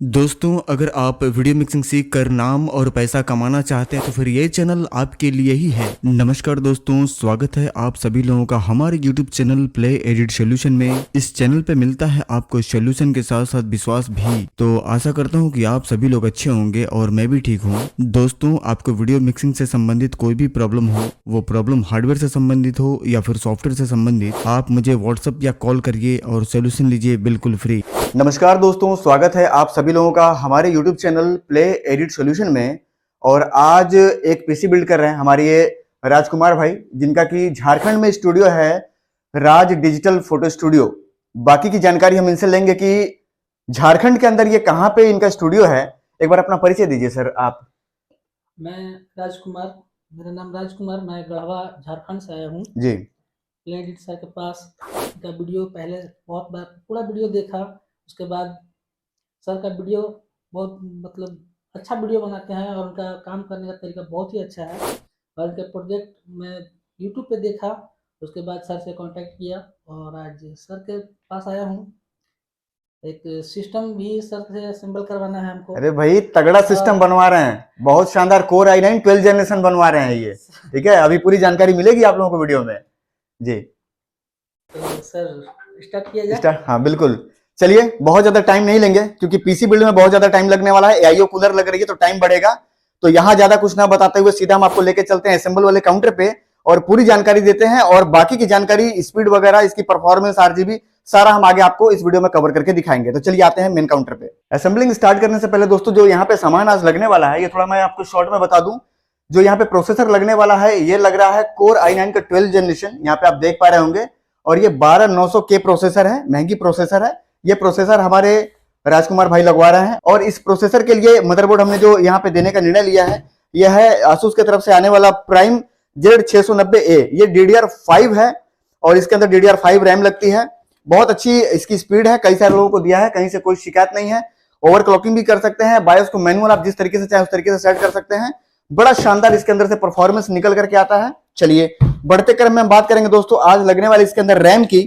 दोस्तों, अगर आप वीडियो मिक्सिंग सीख कर नाम और पैसा कमाना चाहते हैं तो फिर ये चैनल आपके लिए ही है। नमस्कार दोस्तों, स्वागत है आप सभी लोगों का हमारे YouTube channel play edit solution में। इस चैनल पे मिलता है आपको सोल्यूशन के साथ साथ विश्वास भी। तो आशा करता हूँ कि आप सभी लोग अच्छे होंगे और मैं भी ठीक हूँ। दोस्तों, आपको वीडियो मिक्सिंग से संबंधित कोई भी प्रॉब्लम हो, वो प्रॉब्लम हार्डवेयर से संबंधित हो या फिर सॉफ्टवेयर से संबंधित, आप मुझे व्हाट्सएप या कॉल करिए और सोल्यूशन लीजिए बिल्कुल फ्री। नमस्कार दोस्तों, स्वागत है आप सभी लोगों का हमारे YouTube channel play edit solution में। और आज एक पीसी बिल्ड कर रहे हैं हमारे ये राजकुमार भाई, जिनका कि झारखंड में स्टूडियो है, राज डिजिटल फोटो स्टूडियो। बाकी की जानकारी हम इनसे लेंगे कि झारखंड के अंदर ये कहाँ पे इनका स्टूडियो है। एक बार अपना परिचय दीजिए सर आप। मैं राजकुमार, मेरा नाम राजकुमार, मैं गढ़वा झारखंड से आया हूँ। जी प्ले एडिट सर के पास का वीडियो पहले बहुत बार पूरा वीडियो देखा। उसके बाद सर का वीडियो बहुत अच्छा वीडियो बनाते हैं और उनका काम करने का तरीका बहुत ही अच्छा है। और उनके प्रोजेक्ट मैं यूट्यूब पे देखा, उसके बाद सर से कांटेक्ट किया और आज सर के पास आया हूँ। एक सिस्टम भी सर से असेंबल करवाना है हमको। अरे भाई, तगड़ा सिस्टम बनवा रहे हैं, बहुत शानदार कोर i9 12 जनरेशन बनवा रहे हैं ये। ठीक है, अभी पूरी जानकारी मिलेगी आप लोगों को वीडियो में। जी तो सर स्टार्ट किया जाए। स्टार्ट, हाँ बिल्कुल। चलिए, बहुत ज्यादा टाइम नहीं लेंगे क्योंकि पीसी बिल्ड में बहुत ज्यादा टाइम लगने वाला है। एआईओ कूलर लग रही है तो टाइम बढ़ेगा। तो यहाँ ज्यादा कुछ ना बताते हुए सीधा हम आपको लेके चलते हैं असेंबल वाले काउंटर पे और पूरी जानकारी देते हैं। और बाकी की जानकारी, स्पीड वगैरह, इसकी परफॉर्मेंस, आरजीबी, सारा हम आगे आपको इस वीडियो में कवर करके दिखाएंगे। तो चलिए आते हैं मेन काउंटर पे। असेंबलिंग स्टार्ट करने से पहले दोस्तों, जो यहाँ पे सामान आज लगने वाला है, ये थोड़ा मैं आपको शॉर्ट में बता दूं। जो यहाँ पे प्रोसेसर लगने वाला है, ये लग रहा है कोर i9 का 12 जनरेशन। यहाँ पे आप देख पा रहे होंगे। और ये 12900K प्रोसेसर है, महंगी प्रोसेसर है। ये प्रोसेसर हमारे राजकुमार भाई लगवा रहे हैं। और इस प्रोसेसर के लिए मदरबोर्ड हमने जो यहाँ पे देने का निर्णय लिया है, यह है आसूस की तरफ से आने वाला प्राइम Z690A। ये DDR5 है और इसके अंदर DDR5 रैम लगती है। बहुत अच्छी इसकी स्पीड है, कई सारे लोगों को दिया है, कहीं से कोई शिकायत नहीं है। ओवरक्लॉकिंग भी कर सकते हैं, बायोस को मैनुअल आप जिस तरीके से चाहे उस तरीके से सेट कर सकते हैं। बड़ा शानदार इसके अंदर से परफॉर्मेंस निकल करके आता है। चलिए बढ़ते क्रम में हम बात करेंगे दोस्तों आज लगने वाली इसके अंदर रैम की।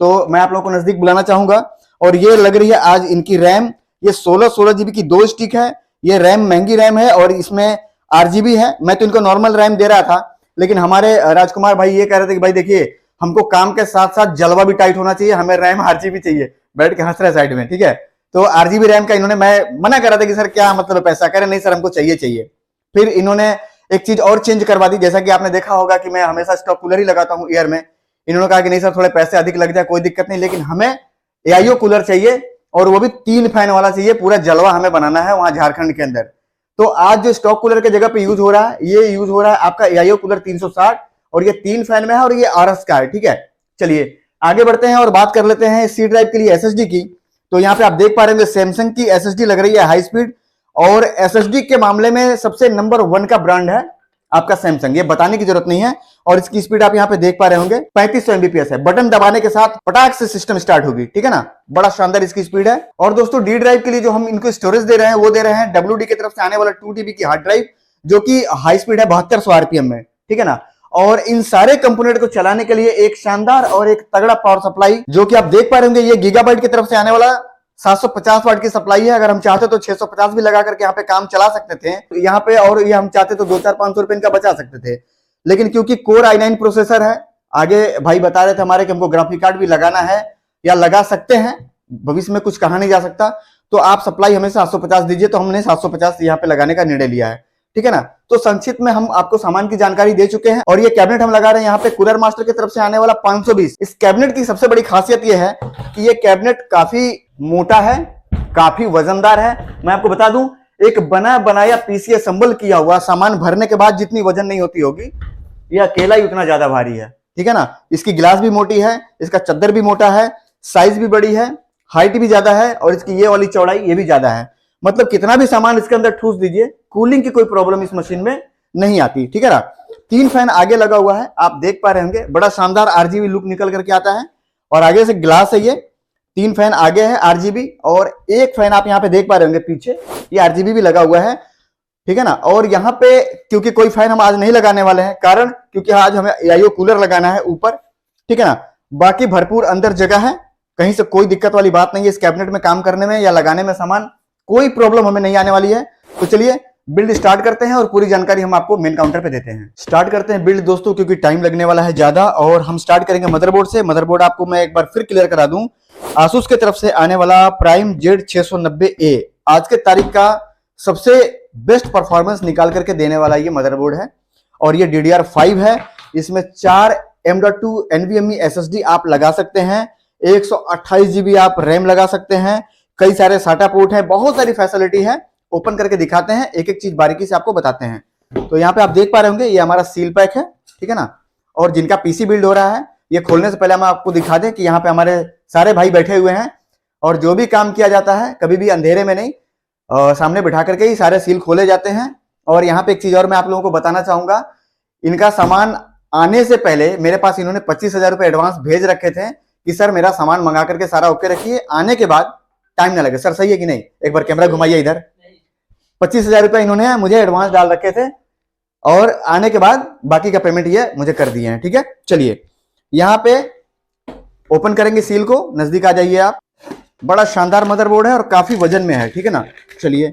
तो मैं आप लोगों को नजदीक बुलाना चाहूंगा। और ये लग रही है आज इनकी रैम, ये 16 जीबी की 2 स्टिक है। ये रैम महंगी रैम है और इसमें आरजीबी है। मैं तो इनको नॉर्मल रैम दे रहा था, लेकिन हमारे राजकुमार भाई ये कह रहे थे कि भाई देखिए, हमको काम के साथ साथ जलवा भी टाइट होना चाहिए, हमें रैम आरजीबी चाहिए। बैठ के हंस रहे साइड में, ठीक है। तो आरजीबी रैम का इन्होंने, मैं मना कर रहा था कि सर क्या मतलब है पैसा, कह रहे नहीं सर हमको चाहिए चाहिए। फिर इन्होंने एक चीज और चेंज करवा दी। जैसा कि आपने देखा होगा कि मैं हमेशा स्टॉक कूलर ही लगाता हूँ ईयर में। इन्होंने कहा कि नहीं सर थोड़े पैसे अधिक लग जाए कोई दिक्कत नहीं, लेकिन हमें एआईओ कूलर चाहिए और वो भी 3 फैन वाला चाहिए। पूरा जलवा हमें बनाना है वहां झारखंड के अंदर। तो आज जो स्टॉक कूलर के जगह पे यूज हो रहा है, ये यूज हो रहा है आपका एआईओ कूलर 360 और ये 3 फैन में है और ये आरएस का है। ठीक है, चलिए आगे बढ़ते हैं और बात कर लेते हैं सी ड्राइव के लिए एसएसडी की। तो यहाँ पे आप देख पा रहे होंगे सैमसंग की एसएसडी लग रही है, हाई स्पीड। और एसएसडी के मामले में सबसे नंबर 1 का ब्रांड है आपका सैमसंग, ये बताने की जरूरत नहीं है। और इसकी स्पीड आप यहाँ पे देख पा रहे होंगे 3500 एमबीपीएस है। बटन दबाने के साथ पटाख से सिस्टम स्टार्ट होगी, ठीक है ना। बड़ा शानदार इसकी स्पीड है। और दोस्तों डी ड्राइव के लिए जो हम इनको स्टोरेज दे रहे हैं, वो दे रहे हैं डब्ल्यूडी की तरफ से आने वाला 2 TB की हार्ड ड्राइव, जो कि हाई स्पीड है 7200 आरपीएम में, ठीक है ना। और इन सारे कंपोनेंट को चलाने के लिए एक शानदार और एक तगड़ा पावर सप्लाई, जो कि आप देख पा रहे होंगे, ये गीगाबाइट की तरफ से आने वाला 750 वाट की सप्लाई है। अगर हम चाहते तो 650 भी लगा करके यहाँ पे काम चला सकते थे यहाँ पे, और ये हम चाहते तो 2-4-500 रुपए इनका बचा सकते थे। लेकिन क्योंकि कोर i9 प्रोसेसर है, आगे भाई बता रहे थे हमारे कि हमको ग्राफिक कार्ड भी लगाना है या लगा सकते हैं, भविष्य में कुछ कहा नहीं जा सकता। तो आप सप्लाई हमें 750 दीजिए, तो हमने 750 यहाँ पे लगाने का निर्णय लिया है, ठीक है ना। तो संक्षिप्त में हम आपको सामान की जानकारी दे चुके हैं। और ये कैबिनेट हम लगा रहे हैं यहाँ पे कूलर मास्टर की तरफ से आने वाला 520। इस कैबिनेट की सबसे बड़ी खासियत ये है कि ये कैबिनेट काफी मोटा है, काफी वजनदार है। मैं आपको बता दूं, एक बना बनाया पीसी असेंबल किया हुआ सामान भरने के बाद जितनी वजन नहीं होती होगी, ये अकेला ही उतना ज्यादा भारी है, ठीक है ना। इसकी गिलास भी मोटी है, इसका चद्दर भी मोटा है, साइज भी बड़ी है, हाइट भी ज्यादा है और इसकी ये वाली चौड़ाई ये भी ज्यादा है। मतलब कितना भी सामान इसके अंदर ठूस दीजिए, कूलिंग की कोई प्रॉब्लम इस मशीन में नहीं आती, ठीक है ना। 3 फैन आगे लगा हुआ है, आप देख पा रहे होंगे, बड़ा शानदार आरजीबी लुक निकल करके आता है। और आगे से ग्लास है, ये 3 फैन आगे है आरजीबी, और एक फैन आप यहाँ पे देख पा रहे होंगे पीछे, ये आरजीबी भी लगा हुआ है, ठीक है ना। और यहाँ पे क्योंकि कोई फैन हम आज नहीं लगाने वाले हैं, कारण क्योंकि आज हमें एआईओ कूलर लगाना है ऊपर, ठीक है ना। बाकी भरपूर अंदर जगह है, कहीं से कोई दिक्कत वाली बात नहीं है इस कैबिनेट में काम करने में या लगाने में सामान। कोई प्रॉब्लम हमें नहीं आने वाली है। तो चलिए बिल्ड स्टार्ट करते हैं और पूरी जानकारी हम आपको मेन काउंटर पे देते हैं। स्टार्ट करते हैं बिल्ड दोस्तों, क्योंकि टाइम लगने वाला है ज्यादा। और हम स्टार्ट करेंगे मदरबोर्ड से। मदरबोर्ड आपको मैं एक बार फिर क्लियर करा दूं, आसूस की तरफ से आने वाला प्राइम Z690A आज के तारीख का सबसे बेस्ट परफॉर्मेंस निकाल करके देने वाला ये मदरबोर्ड है। और ये DDR5 है। इसमें 4 M.2 NVMe SSD आप लगा सकते हैं, 128 GB आप रैम लगा सकते हैं, कई सारे SATA पोर्ट है, बहुत सारी फैसिलिटी है। ओपन करके दिखाते हैं, एक एक चीज बारीकी से आपको बताते हैं। तो यहाँ पे आप देख पा रहे होंगे ये हमारा सील पैक है, ठीक है ना। और जिनका पीसी बिल्ड हो रहा है, ये खोलने से पहले हम आपको दिखा दें कि यहाँ पे हमारे सारे भाई बैठे हुए हैं। और जो भी काम किया जाता है कभी भी अंधेरे में नहीं, सामने बिठा करके ही सारे सील खोले जाते हैं। और यहाँ पे एक चीज और मैं आप लोगों को बताना चाहूंगा, इनका सामान आने से पहले मेरे पास इन्होंने 25,000 रुपए एडवांस भेज रखे थे कि सर मेरा सामान मंगा करके सारा ओके रखिए, आने के बाद टाइम ना लगे। सर सही है कि नहीं? एक बार कैमरा घुमाइए इधर। 25,000 रुपए इन्होंने मुझे एडवांस डाल रखे थे और आने के बाद बाकी का पेमेंट ये मुझे कर दिए हैं, ठीक है। चलिए यहाँ पे ओपन करेंगे सील को, नजदीक आ जाइए आप। बड़ा शानदार मदरबोर्ड है और काफी वजन में है, ठीक है ना। चलिए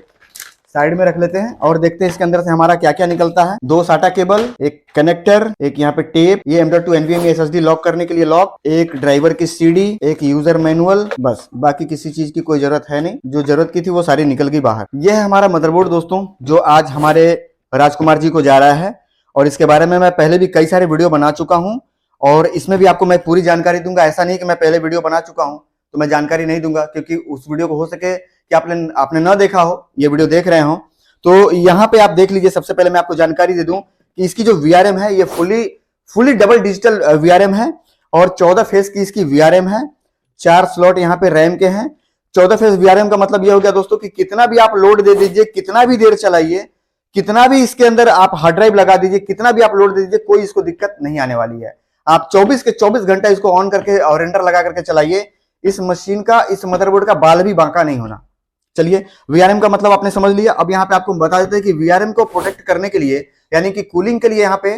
साइड में रख लेते हैं और देखते हैं इसके अंदर से हमारा क्या क्या निकलता है। 2 SATA केबल, एक कनेक्टर, एक यहाँ पे टेप, ये M.2 NVMe SSD लॉक करने के लिए लॉक, एक ड्राइवर की CD, एक यूजर मैनुअल, बस बाकी किसी चीज की कोई जरूरत है नहीं। जो जरूरत की थी वो सारी निकल गई बाहर। यह है हमारा मदरबोर्ड दोस्तों, जो आज हमारे राजकुमार जी को जा रहा है। और इसके बारे में मैं पहले भी कई सारे वीडियो बना चुका हूँ और इसमें भी आपको मैं पूरी जानकारी दूंगा। ऐसा नहीं कि मैं पहले वीडियो बना चुका हूँ तो मैं जानकारी नहीं दूंगा, क्योंकि उस वीडियो को हो सके कि आपने ना देखा हो, ये वीडियो देख रहे हो तो यहाँ पे आप देख लीजिए। सबसे पहले मैं आपको जानकारी दे दूं कि इसकी जो VRM है ये फुली डबल डिजिटल VRM है और 14 फेज की इसकी VRM है। 4 स्लॉट यहाँ पे रैम के हैं। 14 फेज VRM का मतलब ये हो गया दोस्तों कि कितना भी आप लोड दे दीजिए, कितना भी देर चलाइए, कितना भी इसके अंदर आप हार्ड ड्राइव लगा दीजिए, कितना भी आप लोड दे दीजिए, कोई इसको दिक्कत नहीं आने वाली है। आप 24 के 24 घंटा इसको ऑन करके और रेंडर लगा करके चलाइए, इस मशीन का, इस मदरबोर्ड का बाल भी बांका नहीं होना। चलिए VRM का मतलब आपने समझ लिया। अब यहाँ पे आपको बता देते हैं कि VRM को प्रोटेक्ट करने के लिए, यानी कि कूलिंग के लिए, यहाँ पे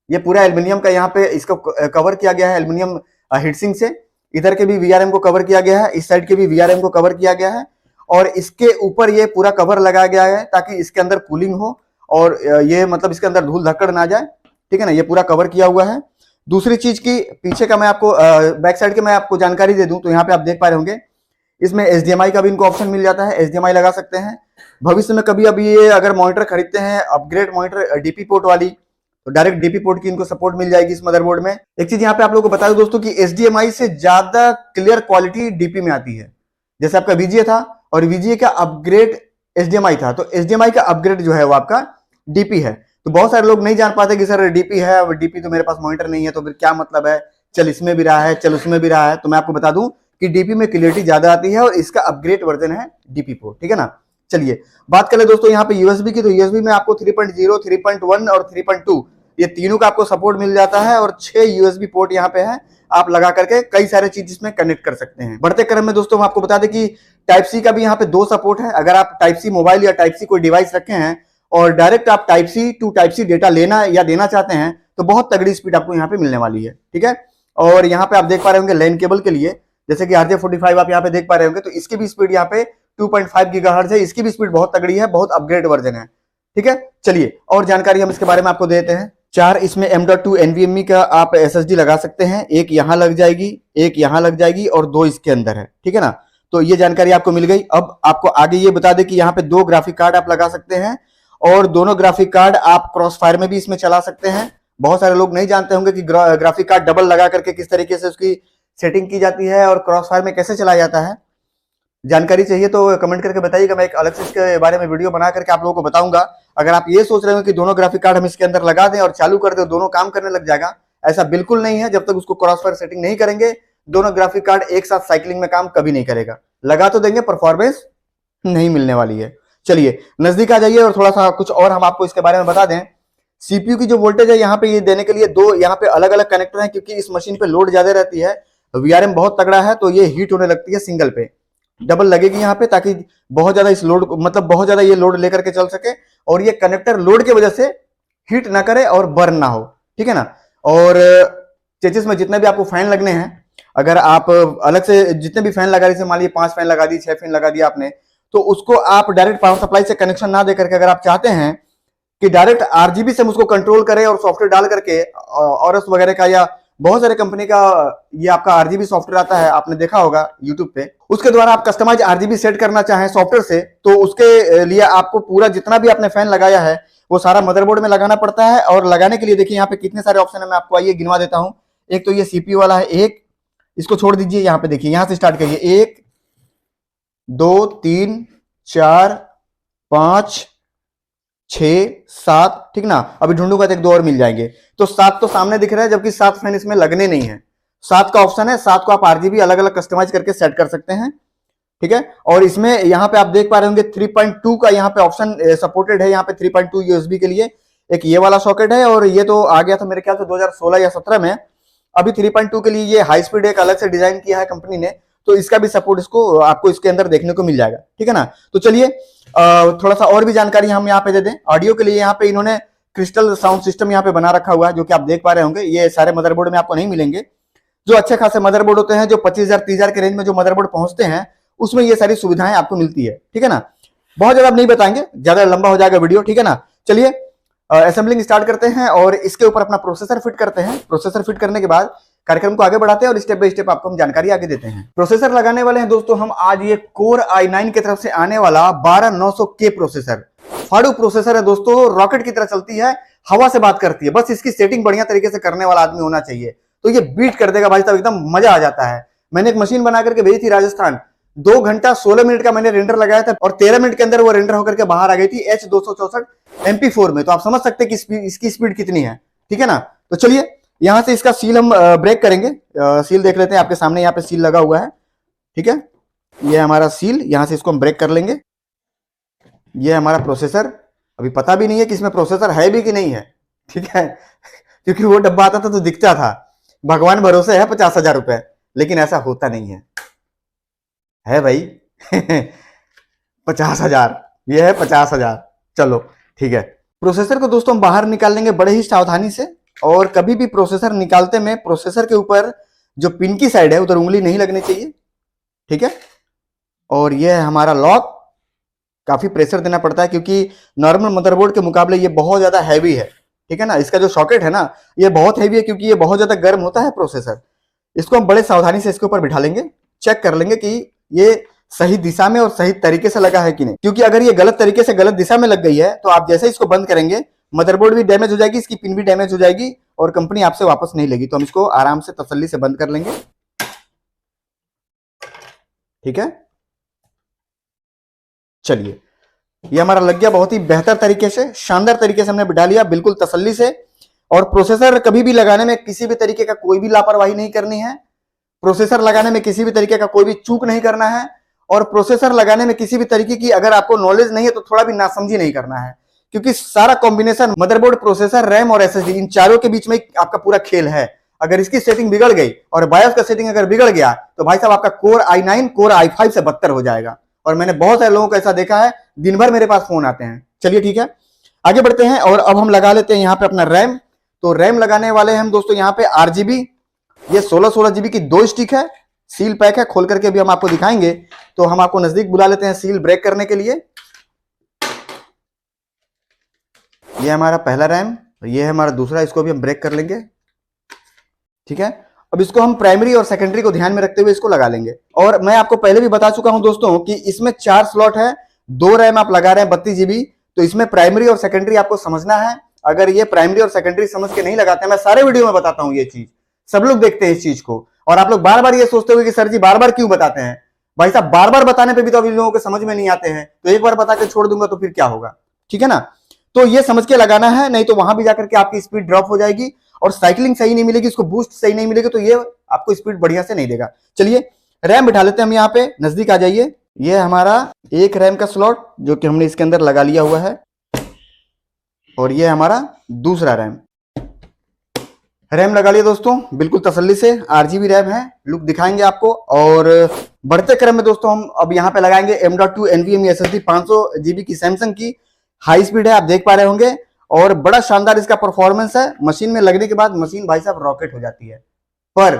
ये पूरा एल्युमिनियम का यहाँ पे इसको कवर किया गया है एल्युमिनियम हीटसिंक से। इधर के भी VRM को कवर किया गया है, इस साइड के भी VRM को कवर किया गया है और इसके ऊपर ये पूरा कवर लगाया गया है ताकि इसके अंदर कूलिंग हो और ये मतलब इसके अंदर धूल धक्कड़ ना जाए, ठीक है ना। ये पूरा कवर किया हुआ है। दूसरी चीज की पीछे का मैं आपको बैक साइड के मैं आपको जानकारी दे दूं तो यहाँ पे आप देख पा रहे होंगे इसमें HDMI का भी इनको ऑप्शन मिल जाता है, HDMI लगा सकते हैं। भविष्य में कभी अभी ये अगर मॉनिटर खरीदते हैं अपग्रेड मॉनिटर DP पोर्ट वाली, तो डायरेक्ट DP पोर्ट की इनको सपोर्ट मिल जाएगी इस मदरबोर्ड में। एक चीज यहाँ पे आप लोगों को बता दूं दोस्तों कि HDMI से ज्यादा क्लियर क्वालिटी DP में आती है। जैसे आपका VGA था और VGA का अपग्रेड HDMI था, तो HDMI का अपग्रेड जो है वो आपका DP है। तो बहुत सारे लोग नहीं जान पाते कि सर DP है, DP तो मेरे पास मॉनिटर नहीं है तो फिर क्या मतलब है, चल इसमें भी रहा है, चल उसमें भी रहा है। तो मैं आपको बता दूं कि DP में क्लियरिटी ज्यादा आती है और इसका अपग्रेड वर्जन है DP पोर्ट, ठीक है ना। चलिए बात कर ले दोस्तों यहाँ पे USB की। तो USB में आपको 3.0, 3.1 और 3.2 ये तीनों का आपको सपोर्ट मिल जाता है और 6 USB पोर्ट यहाँ पे है। आप लगा करके कई सारे चीज इसमें कनेक्ट कर सकते हैं। बढ़ते क्रम में दोस्तों हम आपको बता दें कि Type-C का भी यहाँ पे 2 सपोर्ट है। अगर आप Type-C मोबाइल या Type-C कोई डिवाइस रखे हैं और डायरेक्ट आप Type-C टू Type-C डेटा लेना या देना चाहते हैं तो बहुत तगड़ी स्पीड आपको यहाँ पे मिलने वाली है, ठीक है। और यहाँ पे आप देख पा रहे होंगे लैन केबल के लिए, जैसे कि RJ45 आप यहाँ पे देख पा रहे होंगे, तो इसकी भी स्पीड यहाँ पे 2.5 गीगाहर्ट्ज है। इसकी भी स्पीड बहुत तगड़ी है, बहुत अपग्रेड वर्जन है, ठीक है। चलिए और जानकारी हम इसके बारे में आपको देते हैं। 4 इसमें M.2 NVMe का आप SSD लगा सकते हैं, एक यहाँ लग जाएगी, एक यहाँ लग जाएगी और 2 इसके अंदर है, ठीक है ना। तो ये जानकारी आपको मिल गई। अब आपको आगे ये बता दें कि यहाँ पे 2 ग्राफिक कार्ड आप लगा सकते हैं और दोनों ग्राफिक कार्ड आप क्रॉस फायर में भी इसमें चला सकते हैं। बहुत सारे लोग नहीं जानते होंगे कि ग्राफिक कार्ड डबल लगा करके किस तरीके से उसकी सेटिंग की जाती है और क्रॉस फायर में कैसे चलाया जाता है। जानकारी चाहिए तो कमेंट करके बताइएगा, मैं एक अलग से इसके बारे में वीडियो बना करके आप लोगों को बताऊंगा। अगर आप ये सोच रहे हो कि दोनों ग्राफिक कार्ड हम इसके अंदर लगा दें और चालू कर दें, दोनों काम करने लग जाएगा, ऐसा बिल्कुल नहीं है। जब तक उसको क्रॉस फायर सेटिंग नहीं करेंगे दोनों ग्राफिक कार्ड एक साथ साइकिलिंग में काम कभी नहीं करेगा। लगा तो देंगे, परफॉर्मेंस नहीं मिलने वाली है। चलिए नजदीक आ जाइए और थोड़ा सा कुछ और हम आपको इसके बारे में बता दें। CPU की जो वोल्टेज है यहाँ पे ये देने के लिए 2 यहाँ पे अलग अलग कनेक्टर हैं, क्योंकि इस मशीन पे लोड ज्यादा रहती है, VRM बहुत तगड़ा है तो ये हीट होने लगती है सिंगल पे। डबल लगेगी यहाँ पे ताकि बहुत ज्यादा इस लोड मतलब बहुत ज्यादा ये लोड लेकर के चल सके और ये कनेक्टर लोड की वजह से हीट ना करे और बर्न ना हो, ठीक है ना। और चेचिस में जितने भी आपको फैन लगने हैं, अगर आप अलग से जितने भी फैन लगा दी, मान लीजिए 5 फैन लगा दी, 6 फैन लगा दिया आपने, तो उसको आप डायरेक्ट पावर सप्लाई से कनेक्शन ना दे करके अगर आप चाहते हैं कि डायरेक्ट आरजीबी से हम उसको कंट्रोल करें और सॉफ्टवेयर डाल करके ऑरस वगैरह का या बहुत सारे कंपनी का ये आपका आरजीबी सॉफ्टवेयर आता है, आपने देखा होगा यूट्यूब पे, उसके द्वारा आप कस्टमाइज आरजीबी सेट करना चाहें सॉफ्टवेयर से, तो उसके लिए आपको पूरा जितना भी आपने फैन लगाया है वो सारा मदरबोर्ड में लगाना पड़ता है। और लगाने के लिए देखिए यहाँ पे कितने सारे ऑप्शन है, मैं आपको आइए गिनवा देता हूं। एक तो ये सीपीयू वाला है, एक इसको छोड़ दीजिए, यहाँ पे देखिए, यहां से स्टार्ट करिए, 1 2 3 4 5 6 7, ठीक ना। अभी ढूंढूंगा तो 1-2 और मिल जाएंगे, तो 7 तो सामने दिख रहा है, जबकि 7 फैन इसमें लगने नहीं है। 7 का ऑप्शन है, 7 को आप आरजीबी अलग अलग कस्टमाइज करके सेट कर सकते हैं, ठीक है। और इसमें यहाँ पे आप देख पा रहे होंगे 3.2 का यहाँ पे ऑप्शन सपोर्टेड है, यहाँ पे 3.2 यूएसबी के लिए एक ये वाला सॉकेट है, और ये तो आ गया था मेरे ख्याल से 2016 या 17 में। अभी 3.2 के लिए ये हाई स्पीड एक अलग से डिजाइन किया है कंपनी ने, तो इसका भी सपोर्ट इसको आपको इसके अंदर देखने को मिल जाएगा, ठीक है ना। तो चलिए थोड़ा सा और भी जानकारी हम यहाँ पे दे दें। ऑडियो के लिए यहाँ पे इन्होंने क्रिस्टल साउंड सिस्टम यहाँ पे बना रखा हुआ है, जो कि आप देख पा रहे होंगे। ये सारे मदरबोर्ड में आपको नहीं मिलेंगे। जो अच्छे खासे मदरबोर्ड होते हैं, जो 25,000 30,000 के रेंज में जो मदरबोर्ड पहुंचते हैं, उसमें ये सारी सुविधाएं आपको मिलती है, ठीक है ना। बहुत ज्यादा नहीं बताएंगे, ज्यादा लंबा हो जाएगा वीडियो, ठीक है ना। चलिए असेंबलिंग स्टार्ट करते हैं और इसके ऊपर अपना प्रोसेसर फिट करते हैं। प्रोसेसर फिट करने के बाद कार्यक्रम को आगे बढ़ाते हैं और स्टेप बाय स्टेप आपको हम जानकारी आगे देते हैं। प्रोसेसर लगाने वाले हैं दोस्तों हम आज ये कोर i9 की तरफ से आने वाला 12900K प्रोसेसर। फाड़ू प्रोसेसर है दोस्तों, रॉकेट की तरह चलती है, हवा से बात करती है। बस इसकी सेटिंग बढ़िया तरीके से करने वाला आदमी होना चाहिए, तो ये बीट कर देगा भाई साहब, एकदम मजा आ जाता है। मैंने एक मशीन बना करके भेजी थी राजस्थान, 2 घंटा 16 मिनट का मैंने रेंडर लगाया था और 13 मिनट के अंदर वो रेंडर होकर के बाहर आ गई थी H264 MP4 में। तो आप समझ सकते हैं कि इसकी स्पीड कितनी है, ठीक है ना। तो चलिए यहां से इसका सील हम ब्रेक करेंगे। सील देख लेते हैं, आपके सामने यहाँ पे सील लगा हुआ है, ठीक है। ये हमारा सील, यहां से इसको हम ब्रेक कर लेंगे। ये हमारा प्रोसेसर, अभी पता भी नहीं है कि इसमें प्रोसेसर है भी कि नहीं है, ठीक है, क्योंकि वो डब्बा आता था तो दिखता था। भगवान भरोसे है 50,000 रुपए, लेकिन ऐसा होता नहीं है भाई 50,000, ये है 50,000। चलो ठीक है। प्रोसेसर को दोस्तों हम बाहर निकाल लेंगे बड़े ही सावधानी से, और कभी भी प्रोसेसर निकालते में प्रोसेसर के ऊपर जो पिन की साइड है उधर उंगली नहीं लगनी चाहिए, ठीक है। और ये है हमारा लॉक, काफी प्रेशर देना पड़ता है क्योंकि नॉर्मल मदरबोर्ड के मुकाबले ये बहुत ज्यादा हैवी है, ठीक है ना। इसका जो सॉकेट है ना, ये बहुत हैवी है क्योंकि ये बहुत ज्यादा गर्म होता है प्रोसेसर। इसको हम बड़े सावधानी से इसके ऊपर बिठा लेंगे, चेक कर लेंगे कि ये सही दिशा में और सही तरीके से लगा है कि नहीं, क्योंकि अगर ये गलत तरीके से गलत दिशा में लग गई है तो आप जैसे इसको बंद करेंगे मदरबोर्ड भी डैमेज हो जाएगी, इसकी पिन भी डैमेज हो जाएगी और कंपनी आपसे वापस नहीं लेगी। तो हम इसको आराम से तसल्ली से बंद कर लेंगे, ठीक है। चलिए ये हमारा लग गया बहुत ही बेहतर तरीके से, शानदार तरीके से हमने बिठा लिया, बिल्कुल तसल्ली से। और प्रोसेसर कभी भी लगाने में किसी भी तरीके का कोई भी लापरवाही नहीं करनी है। प्रोसेसर लगाने में किसी भी तरीके का कोई भी चूक नहीं करना है। और प्रोसेसर लगाने में किसी भी तरीके की अगर आपको नॉलेज नहीं है तो थोड़ा भी नासमझी नहीं करना है, क्योंकि सारा कॉम्बिनेशन मदरबोर्ड, प्रोसेसर, रैम और एसएसडी, इन चारों के बीच में आपका पूरा खेल है। अगर इसकी सेटिंग बिगड़ गई और बायोस का सेटिंग अगर बिगड़ गया तो भाई साहब आपका कोर i9 कोर i5 से बदतर हो जाएगा। और मैंने बहुत सारे लोगों को ऐसा देखा है, दिन भर मेरे पास फोन आते हैं। चलिए ठीक है, आगे बढ़ते हैं और अब हम लगा लेते हैं यहाँ पे अपना रैम। तो रैम लगाने वाले हैं हम दोस्तों यहाँ पे RGB, ये 16 जीबी की 2 स्टिक है, सील पैक है, खोल करके भी हम आपको दिखाएंगे। तो हम आपको नजदीक बुला लेते हैं सील ब्रेक करने के लिए। ये हमारा पहला रैम, ये है हमारा दूसरा, इसको भी हम ब्रेक कर लेंगे, ठीक है। अब इसको हम प्राइमरी और सेकेंडरी को ध्यान में रखते हुए इसको लगा लेंगे। और मैं आपको पहले भी बता चुका हूं दोस्तों कि इसमें 4 स्लॉट है, 2 रैम आप लगा रहे हैं 32 जीबी, तो इसमें प्राइमरी और सेकेंडरी आपको समझना है। अगर ये प्राइमरी और सेकेंडरी समझ के नहीं लगाते, मैं सारे वीडियो में बताता हूं ये चीज, सब लोग देखते हैं इस चीज को, और आप लोग बार बार ये सोचते हो कि सर जी बार बार क्यों बताते हैं। भाई साहब बार बार बताने पे भी तो अभी लोगों को समझ में नहीं आते हैं, तो एक बार बता के छोड़ दूंगा तो फिर क्या होगा, ठीक है ना। तो ये समझ के लगाना है, नहीं तो वहां भी जाकर के आपकी स्पीड ड्रॉप हो जाएगी और साइकिलिंग सही नहीं मिलेगी, इसको बूस्ट सही नहीं मिलेगी, तो ये आपको स्पीड बढ़िया से नहीं देगा। चलिए रैम बिठा लेते हैं हम यहाँ पे, नजदीक आ जाइए। ये हमारा एक रैम का स्लॉट जो कि हमने इसके अंदर लगा लिया हुआ है, और ये हमारा दूसरा रैम लगा लिया दोस्तों, बिल्कुल तसल्ली से। RGB रैम है, लुक दिखाएंगे आपको। और बढ़ते क्रम में दोस्तों हम अब यहाँ पे लगाएंगे M.2 NVMe SSD 500 GB की, सैमसंग की, हाई स्पीड है, आप देख पा रहे होंगे, और बड़ा शानदार इसका परफॉर्मेंस है। मशीन में लगने के बाद मशीन भाई साहब रॉकेट हो जाती है, पर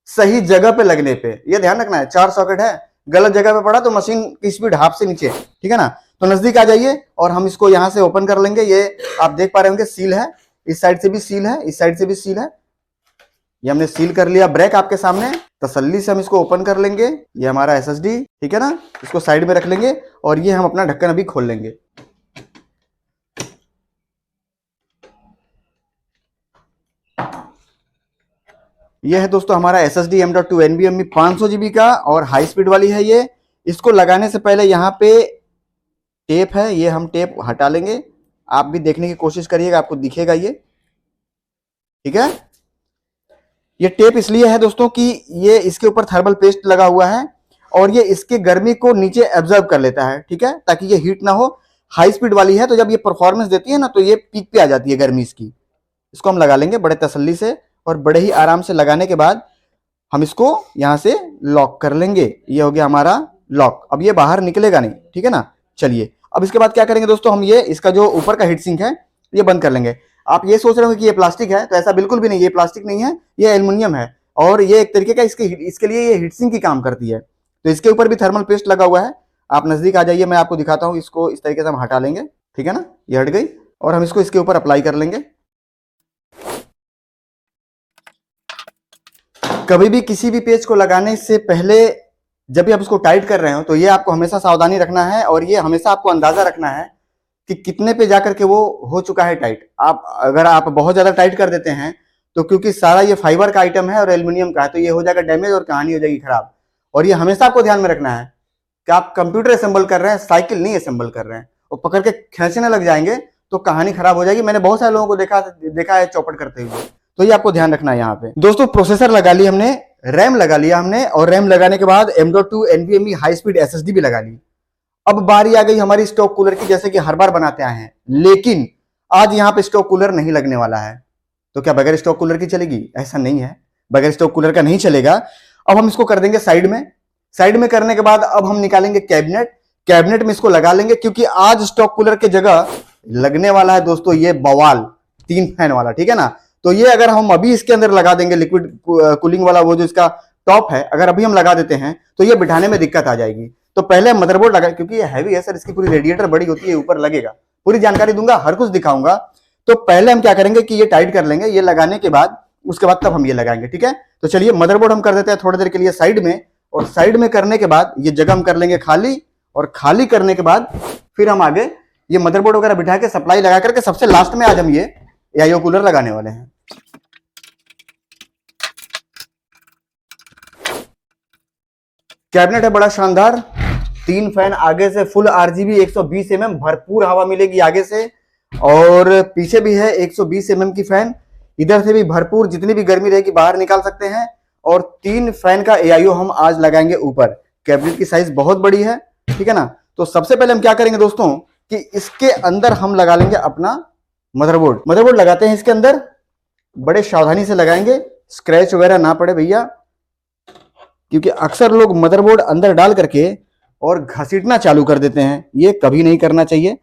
सही जगह पे लगने पे, ये ध्यान रखना है। 4 सॉकेट है, गलत जगह पे पड़ा तो मशीन की स्पीड हाफ से नीचे, ठीक है ना। तो नजदीक आ जाइए और हम इसको यहाँ से ओपन कर लेंगे। ये आप देख पा रहे होंगे सील है, इस साइड से भी सील है, इस साइड से भी सील है। ये हमने सील कर लिया, ब्रेक आपके सामने। तसल्ली से हम इसको ओपन कर लेंगे। ये हमारा एसएसडी, ठीक है ना, इसको साइड में रख लेंगे और ये हम अपना ढक्कन अभी खोल लेंगे। ये है दोस्तों हमारा SSD M.2 NVMe 500 GB का और हाई स्पीड वाली है ये। इसको लगाने से पहले यहाँ पे टेप है, ये हम टेप हटा लेंगे। आप भी देखने की कोशिश करिएगा, आपको दिखेगा ये, ठीक है। ये टेप इसलिए है दोस्तों कि ये इसके ऊपर थर्मल पेस्ट लगा हुआ है और ये इसके गर्मी को नीचे एब्जॉर्ब कर लेता है, ठीक है, ताकि ये हीट ना हो। हाई स्पीड वाली है तो जब ये परफॉर्मेंस देती है ना तो ये पीक पे आ जाती है गर्मी इसकी। इसको हम लगा लेंगे बड़े तसल्ली से और बड़े ही आराम से लगाने के बाद हम इसको यहां से लॉक कर लेंगे। ये हो गया हमारा लॉक। अब ये बाहर निकलेगा नहीं, ठीक है ना। चलिए अब इसके बाद क्या करेंगे दोस्तों, हम ये इसका जो ऊपर का हीट सिंक है ये बंद कर लेंगे। आप ये सोच रहे हो कि ये प्लास्टिक है, तो ऐसा बिल्कुल भी नहीं, ये प्लास्टिक नहीं है, ये एल्युमिनियम है और ये एक तरीके का इसके लिए ये हीट सिंक की काम करती है। तो इसके ऊपर भी थर्मल पेस्ट लगा हुआ है। आप नजदीक आ जाइए, मैं आपको दिखाता हूँ। इसको इस तरीके से हम हटा लेंगे, ठीक है ना, ये हट गई और हम इसको इसके ऊपर अप्लाई कर लेंगे। कभी भी किसी भी पेज को लगाने से पहले जब भी आप उसको टाइट कर रहे हो तो ये आपको हमेशा सावधानी रखना है और ये हमेशा आपको अंदाजा रखना है कि कितने पे जाकर के वो हो चुका है टाइट। अगर आप बहुत ज्यादा टाइट कर देते हैं तो क्योंकि सारा ये फाइबर का आइटम है और एल्युमिनियम का है तो ये हो जाएगा डैमेज और कहानी हो जाएगी खराब। और ये हमेशा आपको ध्यान में रखना है कि आप कंप्यूटर असेंबल कर रहे हैं, साइकिल नहीं असेंबल कर रहे हैं। और पकड़ के खींचने लग जाएंगे तो कहानी खराब हो जाएगी। मैंने बहुत सारे लोगों को देखा है चौपट करते हुए, तो ये आपको ध्यान रखना है। यहाँ पे दोस्तों प्रोसेसर लगा लिया हमने, रैम लगा लिया हमने और रैम लगाने के बाद M.2 NVMe high speed SSD भी लगा ली। अब बारी आ गई हमारी स्टोव कूलर की, जैसे कि हर बार बनाते आए हैं, लेकिन आज यहाँ पे स्टोव कूलर नहीं लगने वाला है। तो क्या बगैर स्टोव कूलर की चलेगी? ऐसा नहीं है, बगैर स्टोव कूलर का नहीं चलेगा। अब हम इसको कर देंगे साइड में। साइड में करने के बाद अब हम निकालेंगे कैबिनेट। कैबिनेट में इसको लगा लेंगे क्योंकि आज स्टोव कूलर की जगह लगने वाला है दोस्तों ये बवाल 3 फैन वाला, ठीक है ना। तो ये अगर हम अभी इसके अंदर लगा देंगे लिक्विड कूलिंग वाला, वो जो इसका टॉप है, अगर अभी हम लगा देते हैं तो ये बिठाने में दिक्कत आ जाएगी। तो पहले मदरबोर्ड लगा, क्योंकि ये हैवी है सर, इसकी पूरी रेडिएटर बड़ी होती है, ऊपर लगेगा। पूरी जानकारी दूंगा, हर कुछ दिखाऊंगा। तो पहले हम क्या करेंगे कि ये टाइट कर लेंगे, ये लगाने के बाद उसके बाद तब हम ये लगाएंगे, ठीक है। तो चलिए मदरबोर्ड हम कर देते हैं थोड़ी देर के लिए साइड में, और साइड में करने के बाद ये जगह हम कर लेंगे खाली, और खाली करने के बाद फिर हम आगे ये मदरबोर्ड वगैरह बिठा के सप्लाई लगा करके सबसे लास्ट में आज हम ये AIO कूलर लगाने वाले हैं। कैबिनेट है बड़ा शानदार, 3 फैन आगे से फुल RGB 120 mm, भरपूर हवा मिलेगी आगे से, और पीछे भी है 120 mm की फैन, इधर से भी भरपूर जितनी भी गर्मी रहेगी बाहर निकाल सकते हैं। और 3 फैन का AIO हम आज लगाएंगे ऊपर। कैबिनेट की साइज बहुत बड़ी है, ठीक है ना। तो सबसे पहले हम क्या करेंगे दोस्तों कि इसके अंदर हम लगा लेंगे अपना मदरबोर्ड। मदरबोर्ड लगाते हैं इसके अंदर, बड़े सावधानी से लगाएंगे, स्क्रैच वगैरह ना पड़े भैया, क्योंकि अक्सर लोग मदरबोर्ड अंदर डाल करके और घसीटना चालू कर देते हैं। ये कभी नहीं करना चाहिए।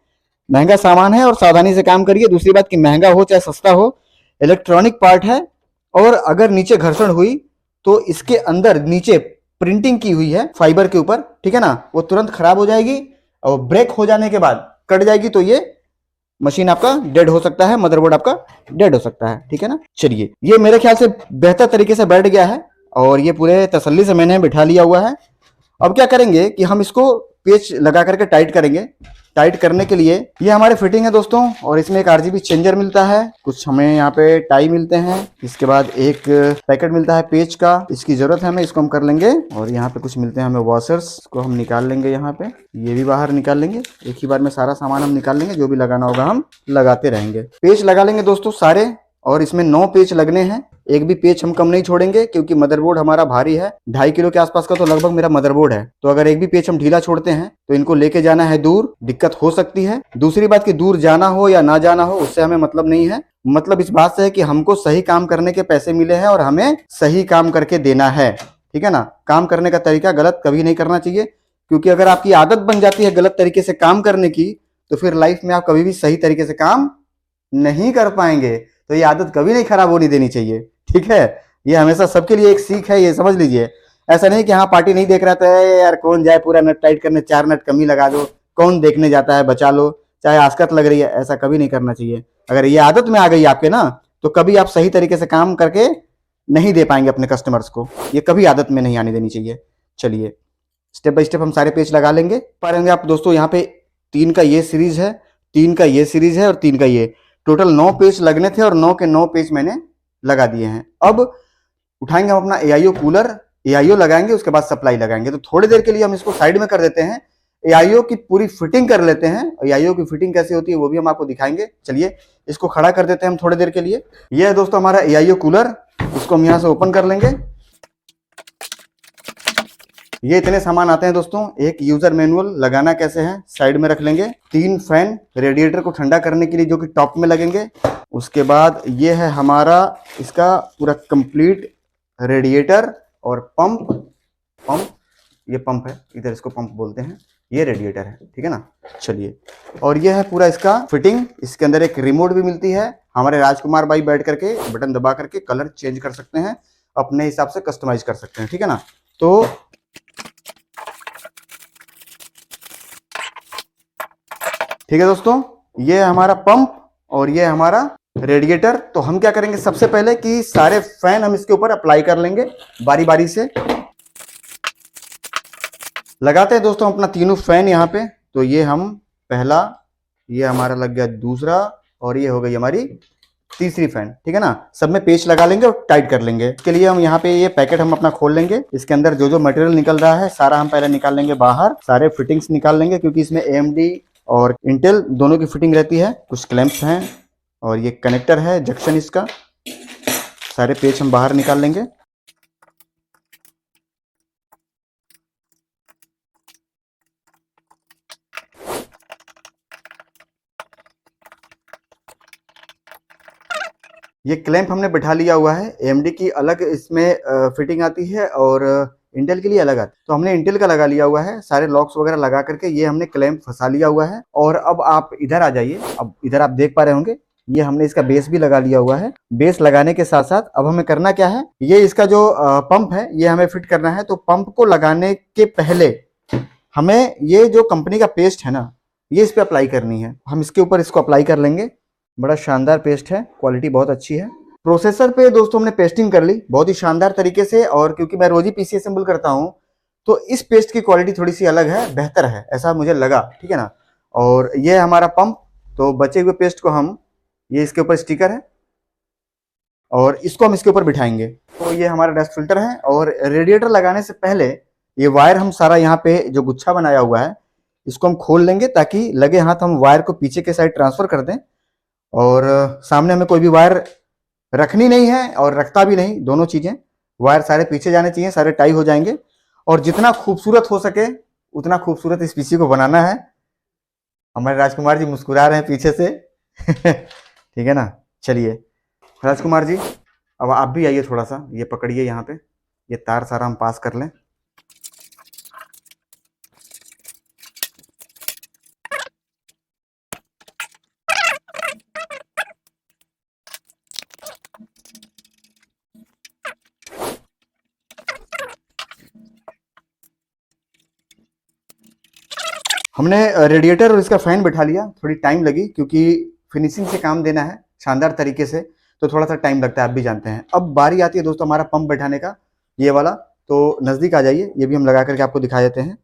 महंगा सामान है और सावधानी से काम करिए। दूसरी बात कि महंगा हो चाहे सस्ता हो, इलेक्ट्रॉनिक पार्ट है, और अगर नीचे घर्षण हुई तो इसके अंदर नीचे प्रिंटिंग की हुई है फाइबर के ऊपर, ठीक है ना, वो तुरंत खराब हो जाएगी और ब्रेक हो जाने के बाद कट जाएगी तो ये मशीन आपका डेड हो सकता है, मदरबोर्ड आपका डेड हो सकता है, ठीक है ना। चलिए ये मेरे ख्याल से बेहतर तरीके से बैठ गया है और ये पूरे तसल्ली से मैंने बिठा लिया हुआ है। अब क्या करेंगे कि हम इसको पेच लगा करके टाइट करेंगे। टाइट करने के लिए ये हमारे फिटिंग है दोस्तों, और इसमें एक RGB चेंजर मिलता है, कुछ हमें यहाँ पे टाई मिलते हैं, इसके बाद एक पैकेट मिलता है पेच का, इसकी जरूरत है हमें, इसको हम कर लेंगे। और यहाँ पे कुछ मिलते हैं हमें वॉशर्स, इसको हम निकाल लेंगे, यहाँ पे ये भी बाहर निकाल लेंगे। एक ही बार में सारा सामान हम निकाल लेंगे, जो भी लगाना होगा हम लगाते रहेंगे। पेच लगा लेंगे दोस्तों सारे, और इसमें 9 पेच लगने हैं। एक भी पेच हम कम नहीं छोड़ेंगे क्योंकि मदरबोर्ड हमारा भारी है, 2.5 किलो के आसपास का तो लगभग मेरा मदरबोर्ड है। तो अगर एक भी पेच हम ढीला छोड़ते हैं तो इनको लेके जाना है दूर, दिक्कत हो सकती है। दूसरी बात कि दूर जाना हो या ना जाना हो उससे हमें मतलब नहीं है, मतलब इस बात से है कि हमको सही काम करने के पैसे मिले हैं और हमें सही काम करके देना है, ठीक है ना। काम करने का तरीका गलत कभी नहीं करना चाहिए, क्योंकि अगर आपकी आदत बन जाती है गलत तरीके से काम करने की तो फिर लाइफ में आप कभी भी सही तरीके से काम नहीं कर पाएंगे। तो ये आदत कभी नहीं खराब होने देनी चाहिए, ठीक है। ये हमेशा सबके लिए एक सीख है, ये समझ लीजिए। ऐसा नहीं कि हाँ पार्टी नहीं देख रहा था यार कौन जाए पूरा नट टाइट करने, 4 नट कमी लगा दो, कौन देखने जाता है, बचा लो, चाहे आसकत लग रही है, ऐसा कभी नहीं करना चाहिए। अगर ये आदत में आ गई आपके ना, तो कभी आप सही तरीके से काम करके नहीं दे पाएंगे अपने कस्टमर्स को, ये कभी आदत में नहीं आने देनी चाहिए। चलिए स्टेप बाय स्टेप हम सारे पेज लगा लेंगे। पाएंगे आप दोस्तों यहाँ पे 3 का ये सीरीज है, 3 का ये सीरीज है और 3 का ये, टोटल 9 पेज लगने थे और 9 के 9 पेज मैंने लगा दिए हैं। अब उठाएंगे हम अपना एआईओ कूलर, एआईओ लगाएंगे, उसके बाद सप्लाई लगाएंगे। तो थोड़ी देर के लिए हम इसको साइड में कर देते हैं, एआईओ की पूरी फिटिंग कर लेते हैं। एआईओ की फिटिंग कैसे होती है वो भी हम आपको दिखाएंगे। चलिए इसको खड़ा कर देते हैं हम थोड़ी देर के लिए। ये है दोस्तों हमारा एआईओ कूलर, इसको हम यहाँ से ओपन कर लेंगे। ये इतने सामान आते हैं दोस्तों। एक यूजर मैनुअल लगाना कैसे है साइड में रख लेंगे। 3 फैन रेडिएटर को ठंडा करने के लिए जो कि टॉप में लगेंगे। उसके बाद ये है हमारा इसका पूरा कंप्लीट रेडिएटर और पंप, ये पंप है, इधर इसको पंप बोलते हैं, ये रेडिएटर है, ठीक है ना। चलिए और ये है पूरा इसका फिटिंग। इसके अंदर एक रिमोट भी मिलती है, हमारे राजकुमार भाई बैठ करके बटन दबा करके कलर चेंज कर सकते हैं, अपने हिसाब से कस्टमाइज कर सकते हैं, ठीक है ना। तो ठीक है दोस्तों, ये है हमारा पंप और ये है हमारा रेडिएटर। तो हम क्या करेंगे सबसे पहले कि सारे फैन हम इसके ऊपर अप्लाई कर लेंगे बारी बारी से। लगाते हैं दोस्तों अपना तीनों फैन यहाँ पे। तो ये हम पहला, ये हमारा लग गया दूसरा और ये हो गई हमारी तीसरी फैन, ठीक है ना। सब में पेच लगा लेंगे और टाइट कर लेंगे। इसके लिए हम यहाँ पे ये पैकेट हम अपना खोल लेंगे। इसके अंदर जो जो मटेरियल निकल रहा है सारा हम पहले निकाल लेंगे बाहर, सारे फिटिंग्स निकाल लेंगे क्योंकि इसमें AMD और इंटेल दोनों की फिटिंग रहती है। कुछ क्लैंप्स हैं और ये कनेक्टर है जंक्शन इसका, सारे पेच हम बाहर निकाल लेंगे। ये क्लैंप हमने बैठा लिया हुआ है। AMD की अलग इसमें फिटिंग आती है और इंटेल के लिए अलग आती है, तो हमने इंटेल का लगा लिया हुआ है। सारे लॉक्स वगैरह लगा करके ये हमने क्लैंप फंसा लिया हुआ है। और अब आप इधर आ जाइए। अब इधर आप देख पा रहे होंगे ये हमने इसका बेस भी लगा लिया हुआ है। बेस लगाने के साथ साथ अब हमें करना क्या है, ये इसका जो पंप है ये हमें फिट करना है। तो पंप को लगाने के पहले हमें ये जो कंपनी का पेस्ट है ना, ये इस पे अप्लाई करनी है। हम इसके ऊपर इसको अप्लाई कर लेंगे। बड़ा शानदार पेस्ट है, क्वालिटी बहुत अच्छी है। प्रोसेसर पे दोस्तों हमने पेस्टिंग कर ली बहुत ही शानदार तरीके से। और क्योंकि मैं रोज ही PC असेंबल करता हूँ तो इस पेस्ट की क्वालिटी थोड़ी सी अलग है, बेहतर है, ऐसा मुझे लगा, ठीक है ना। और ये हमारा पंप, तो बचे हुए पेस्ट को हम, ये इसके ऊपर स्टिकर है और इसको हम इसके ऊपर बिठाएंगे। तो ये हमारा डस्ट फिल्टर है। और रेडिएटर लगाने से पहले ये वायर हम सारा यहाँ पे जो गुच्छा बनाया हुआ है इसको हम खोल लेंगे ताकि लगे हाथ हम वायर को पीछे के साइड ट्रांसफर कर दें। और सामने हमें कोई भी वायर रखनी नहीं है और रखता भी नहीं, दोनों चीजें, वायर सारे पीछे जाने चाहिए, सारे टाई हो जाएंगे। और जितना खूबसूरत हो सके उतना खूबसूरत इस PC को बनाना है। हमारे राजकुमार जी मुस्कुरा रहे हैं पीछे से ठीक है ना। चलिए राजकुमार जी अब आप भी आइए, थोड़ा सा ये पकड़िए, यहाँ पे ये तार सारा हम पास कर लें। हमने रेडिएटर और इसका फैन बैठा लिया। थोड़ी टाइम लगी क्योंकि फिनिशिंग से काम देना है शानदार तरीके से, तो थोड़ा सा टाइम लगता है, आप भी जानते हैं। अब बारी आती है दोस्तों हमारा पंप बैठाने का, ये वाला। तो नज़दीक आ जाइए, ये भी हम लगा करके आपको दिखा देते हैं।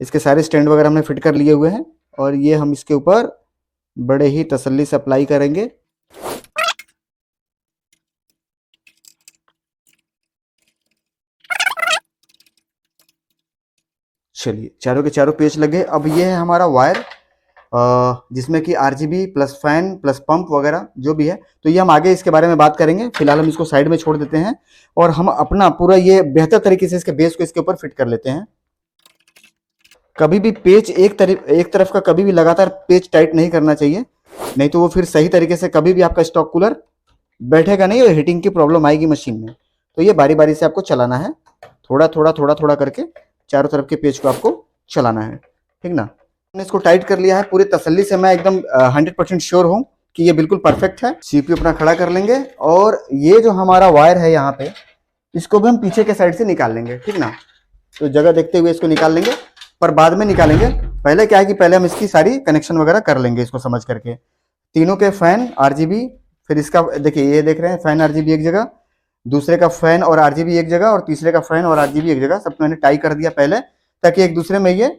इसके सारे स्टैंड वगैरह हमने फिट कर लिए हुए हैं और ये हम इसके ऊपर बड़े ही तसल्ली से अप्लाई करेंगे। चलिए चारों के चारों पेच लगे। अब ये है हमारा वायर जिसमें कि RGB plus fan plus pump वगैरह जो भी है, तो ये हम आगे इसके बारे में बात करेंगे। फिलहाल हम इसको साइड में छोड़ देते हैं और हम अपना पूरा ये बेहतर तरीके से इसके बेस को इसके ऊपर फिट कर लेते हैं। कभी भी पेच एक तरफ का कभी भी लगातार पेच टाइट नहीं करना चाहिए, नहीं तो वो फिर सही तरीके से कभी भी आपका स्टॉक कूलर बैठेगा नहीं और हीटिंग की प्रॉब्लम आएगी मशीन में। तो ये बारी बारी से आपको चलाना है, थोड़ा थोड़ा करके चारों तरफ के पेज को आपको चलाना है, ठीक ना। हमने इसको टाइट कर लिया है पूरी तसल्ली से। मैं एकदम 100% श्योर हूँ कि ये बिल्कुल परफेक्ट है। CPU अपना खड़ा कर लेंगे और ये जो हमारा वायर है यहाँ पे, इसको भी हम पीछे के साइड से निकाल लेंगे, ठीक ना। तो जगह देखते हुए इसको निकाल लेंगे, पर बाद में निकालेंगे। पहले क्या है कि पहले हम इसकी सारी कनेक्शन वगैरह कर लेंगे इसको समझ करके। तीनों के फैन आरजीबी, फिर इसका देखिए ये देख रहे हैं फैन आरजीबी एक जगह, दूसरे का फैन और आरजीबी एक जगह, और तीसरे का फैन और आरजीबी एक जगह। सब मैंने टाई कर दिया पहले, ताकि एक दूसरे में ये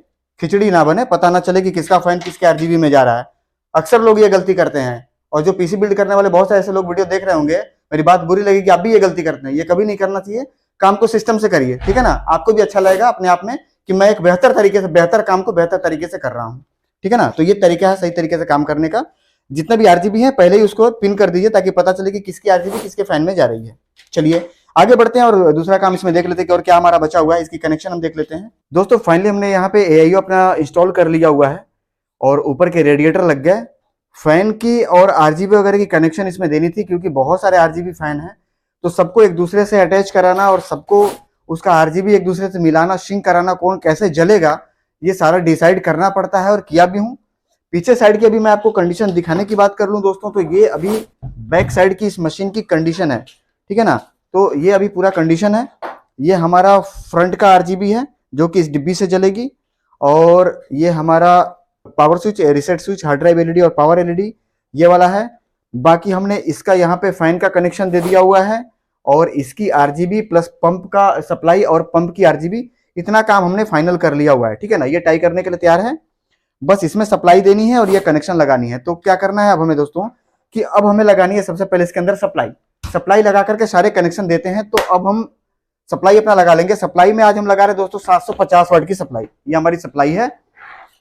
खिचड़ी ना बने, पता ना चले कि किसका फैन किसके आरजीबी में जा रहा है। अक्सर लोग ये गलती करते हैं, और जो पीसी बिल्ड करने वाले बहुत सारे ऐसे लोग वीडियो देख रहे होंगे, मेरी बात बुरी लगेगी, आप भी ये गलती करते हैं। ये कभी नहीं करना चाहिए। काम को सिस्टम से करिए, ठीक है ना। आपको भी अच्छा लगेगा अपने आप में कि मैं एक बेहतर तरीके से, बेहतर काम को बेहतर तरीके से कर रहा हूँ, ठीक है ना। तो ये तरीका है सही तरीके से काम करने का। जितने भी आरजीबी है पहले ही उसको पिन कर दीजिए, ताकि पता चले कि किसकी आरजीबी किसके फैन में जा रही है। चलिए आगे बढ़ते हैं और दूसरा काम इसमें देख लेते हैं कि और क्या हमारा बचा हुआ है। इसकी कनेक्शन हम देख लेते हैं। दोस्तों फाइनली हमने यहाँ पे एआईओ अपना इंस्टॉल कर लिया हुआ है, और ऊपर के रेडिएटर लग गए। फैन की और आरजीबी वगैरह की कनेक्शन इसमें देनी थी, क्योंकि बहुत सारे आरजीबी फैन हैं, तो सबको एक दूसरे से अटैच कराना और सबको उसका आरजीबी एक दूसरे से मिलाना, सिंक कराना, कौन कैसे जलेगा, ये सारा डिसाइड करना पड़ता है, और किया भी हूँ। पीछे साइड की अभी मैं आपको कंडीशन दिखाने की बात कर लूं दोस्तों, तो ये अभी बैक साइड की इस मशीन की कंडीशन है, ठीक है ना। तो ये अभी पूरा कंडीशन है। ये हमारा फ्रंट का आरजीबी है जो कि इस डिब्बी से जलेगी, और ये हमारा power switch, reset switch, hard drive LED और पावर एलईडी ये वाला है। बाकी हमने इसका यहाँ पे फैन का कनेक्शन दे दिया हुआ है, और इसकी आरजीबी प्लस पंप का सप्लाई और पंप की आरजीबी, इतना काम हमने फाइनल कर लिया हुआ है, ठीक है ना। ये टाई करने के लिए तैयार है, बस इसमें सप्लाई देनी है और ये कनेक्शन लगानी है। तो क्या करना है अब हमें दोस्तों, कि अब हमें लगानी है सबसे पहले इसके अंदर सप्लाई लगा करके सारे कनेक्शन देते हैं। तो अब हम सप्लाई अपना लगा लेंगे। सप्लाई में आज हम लगा रहे हैं दोस्तों 750 वाट की सप्लाई, ये हमारी सप्लाई है।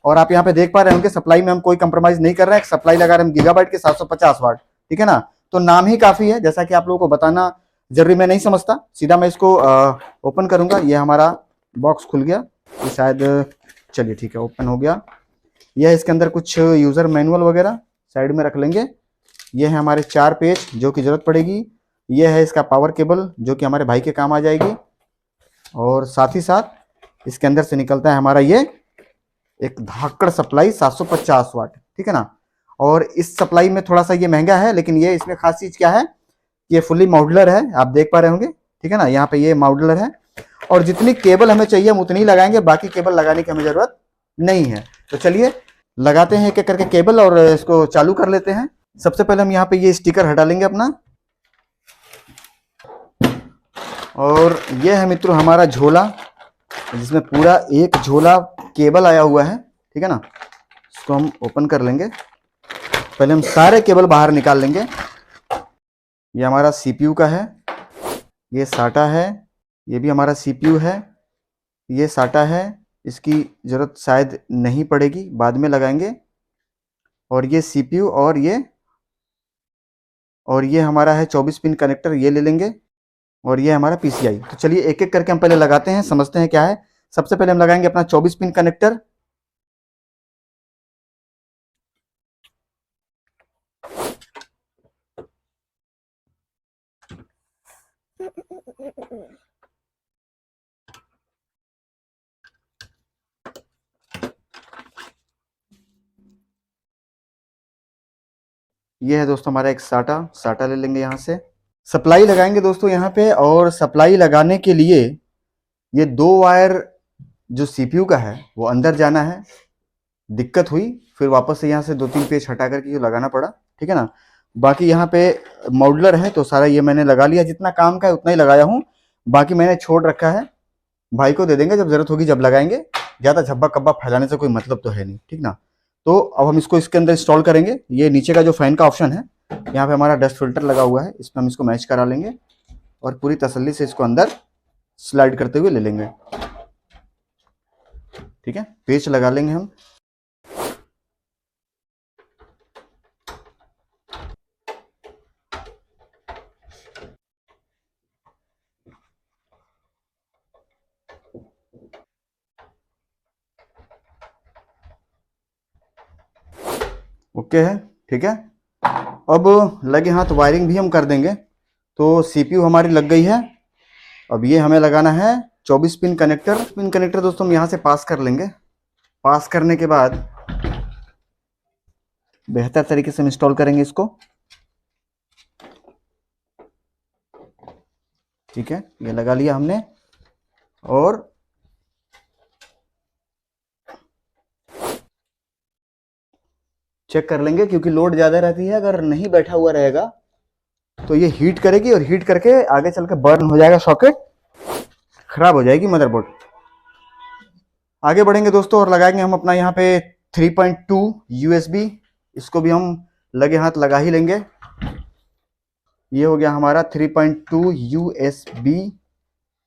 और आप यहाँ पे देख पा रहे होंगे सप्लाई में हम कोई कंप्रोमाइज नहीं कर रहे हैं। सप्लाई लगा रहे हैं गीगाबाइट के 750 वाट, ठीक है ना। तो नाम ही काफी है, जैसा कि आप लोगों को बताना जरूरी मैं नहीं समझता। सीधा मैं इसको ओपन करूंगा। ये हमारा बॉक्स खुल गया, ये शायद, चलिए ठीक है ओपन हो गया। यह इसके अंदर कुछ यूजर मैनुअल वगैरह साइड में रख लेंगे। ये है हमारे 4 पेज जो कि जरूरत पड़ेगी। ये है इसका पावर केबल जो कि हमारे भाई के काम आ जाएगी, और साथ ही साथ इसके अंदर से निकलता है हमारा ये एक धाकड़ सप्लाई 750 वाट, ठीक है ना। और इस सप्लाई में थोड़ा सा ये महंगा है, लेकिन ये इसमें खास चीज क्या है, ये फुल्ली मॉड्यूलर है, आप देख पा रहे होंगे, ठीक है ना। यहाँ पे ये मॉड्यूलर है, और जितनी केबल हमें चाहिए हम उतनी लगाएंगे, बाकी केबल लगाने की हमें जरूरत नहीं है। तो चलिए लगाते हैं एक एक करके केबल और इसको चालू कर लेते हैं। सबसे पहले हम यहाँ पे ये स्टिकर हटा लेंगे अपना, और ये है मित्रों हमारा झोला, जिसमें पूरा एक झोला केबल आया हुआ है, ठीक है ना। इसको हम ओपन कर लेंगे। पहले हम सारे केबल बाहर निकाल लेंगे। ये हमारा सीपीयू का है, ये साटा है, ये भी हमारा सीपीयू है, ये साटा है, इसकी जरूरत शायद नहीं पड़ेगी, बाद में लगाएंगे। और ये सीपीयू और ये हमारा है 24 पिन कनेक्टर, ये ले लेंगे। और ये हमारा पीसीआई। तो चलिए एक एक करके हम पहले लगाते हैं, समझते हैं क्या है। सबसे पहले हम लगाएंगे अपना 24 पिन कनेक्टर। ये है दोस्तों हमारा एक साटा ले लेंगे। यहाँ से सप्लाई लगाएंगे दोस्तों यहाँ पे, और सप्लाई लगाने के लिए ये 2 वायर जो सीपीयू का है वो अंदर जाना है। दिक्कत हुई, फिर वापस से यहाँ से 2-3 पेज हटा करके लगाना पड़ा, ठीक है ना। बाकी यहाँ पे मॉड्यूलर है तो सारा ये मैंने लगा लिया, जितना काम का है उतना ही लगाया हूँ, बाकी मैंने छोड़ रखा है। भाई को दे देंगे जब जरूरत होगी, जब लगाएंगे। ज्यादा झब्बा कब्बा फैलाने से कोई मतलब तो है नहीं, ठीक ना। तो अब हम इसको इसके अंदर इंस्टॉल करेंगे। ये नीचे का जो फैन का ऑप्शन है, यहाँ पे हमारा डस्ट फिल्टर लगा हुआ है, इसमें हम इसको मैच करा लेंगे और पूरी तसल्ली से इसको अंदर स्लाइड करते हुए ले लेंगे, ठीक है। पेच लगा लेंगे हम। ओके है, ठीक है। अब लगे हाथ वायरिंग भी हम कर देंगे। तो सीपीयू हमारी लग गई है। अब ये हमें लगाना है 24 पिन कनेक्टर दोस्तों हम यहाँ से पास कर लेंगे। पास करने के बाद बेहतर तरीके से इंस्टॉल करेंगे इसको। ठीक है, ये लगा लिया हमने। और चेक कर लेंगे, क्योंकि लोड ज़्यादा रहती है, अगर नहीं बैठा हुआ रहेगा तो ये हीट करेगी और हीट करके आगे चल के बर्न हो जाएगा, सॉकेट खराब हो जाएगी मदरबोर्ड। आगे बढ़ेंगे दोस्तों और लगाएंगे हम अपना यहाँ पे 3.2 USB। इसको भी हम लगे हाथ लगा ही लेंगे। ये हो गया हमारा 3.2 USB,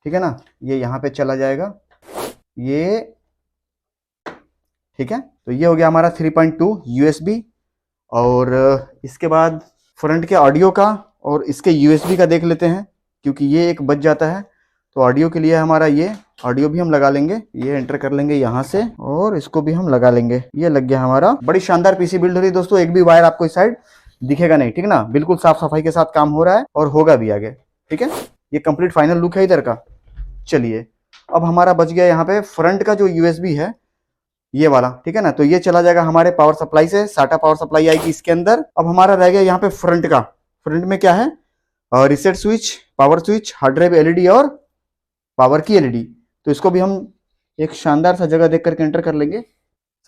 ठीक है ना, ये यहाँ पे चला जाएगा ये, ठीक है। तो ये हो गया हमारा 3.2 USB। और इसके बाद फ्रंट के ऑडियो का और इसके USB का देख लेते हैं, क्योंकि ये एक बच जाता है। तो ऑडियो के लिए हमारा ये ऑडियो भी हम लगा लेंगे, ये एंटर कर लेंगे यहाँ से और इसको भी हम लगा लेंगे। ये लग गया हमारा। बड़ी शानदार पीसी बिल्ड हो रही है दोस्तों, एक भी वायर आपको इस साइड दिखेगा नहीं, ठीक ना, बिल्कुल साफ सफाई के साथ काम हो रहा है और होगा भी आगे, ठीक है। ये कंप्लीट फाइनल लुक है इधर का। चलिए, अब हमारा बच गया यहाँ पे फ्रंट का जो USB है, ये वाला, ठीक है ना। तो ये चला जाएगा हमारे पावर सप्लाई से, साटा पावर सप्लाई आएगी इसके अंदर। अब हमारा रह गया यहाँ पे फ्रंट का। फ्रंट में क्या है, reset switch, power switch, hard drive LED और पावर की LED। तो इसको भी हम एक शानदार सा जगह देख करके एंटर कर लेंगे।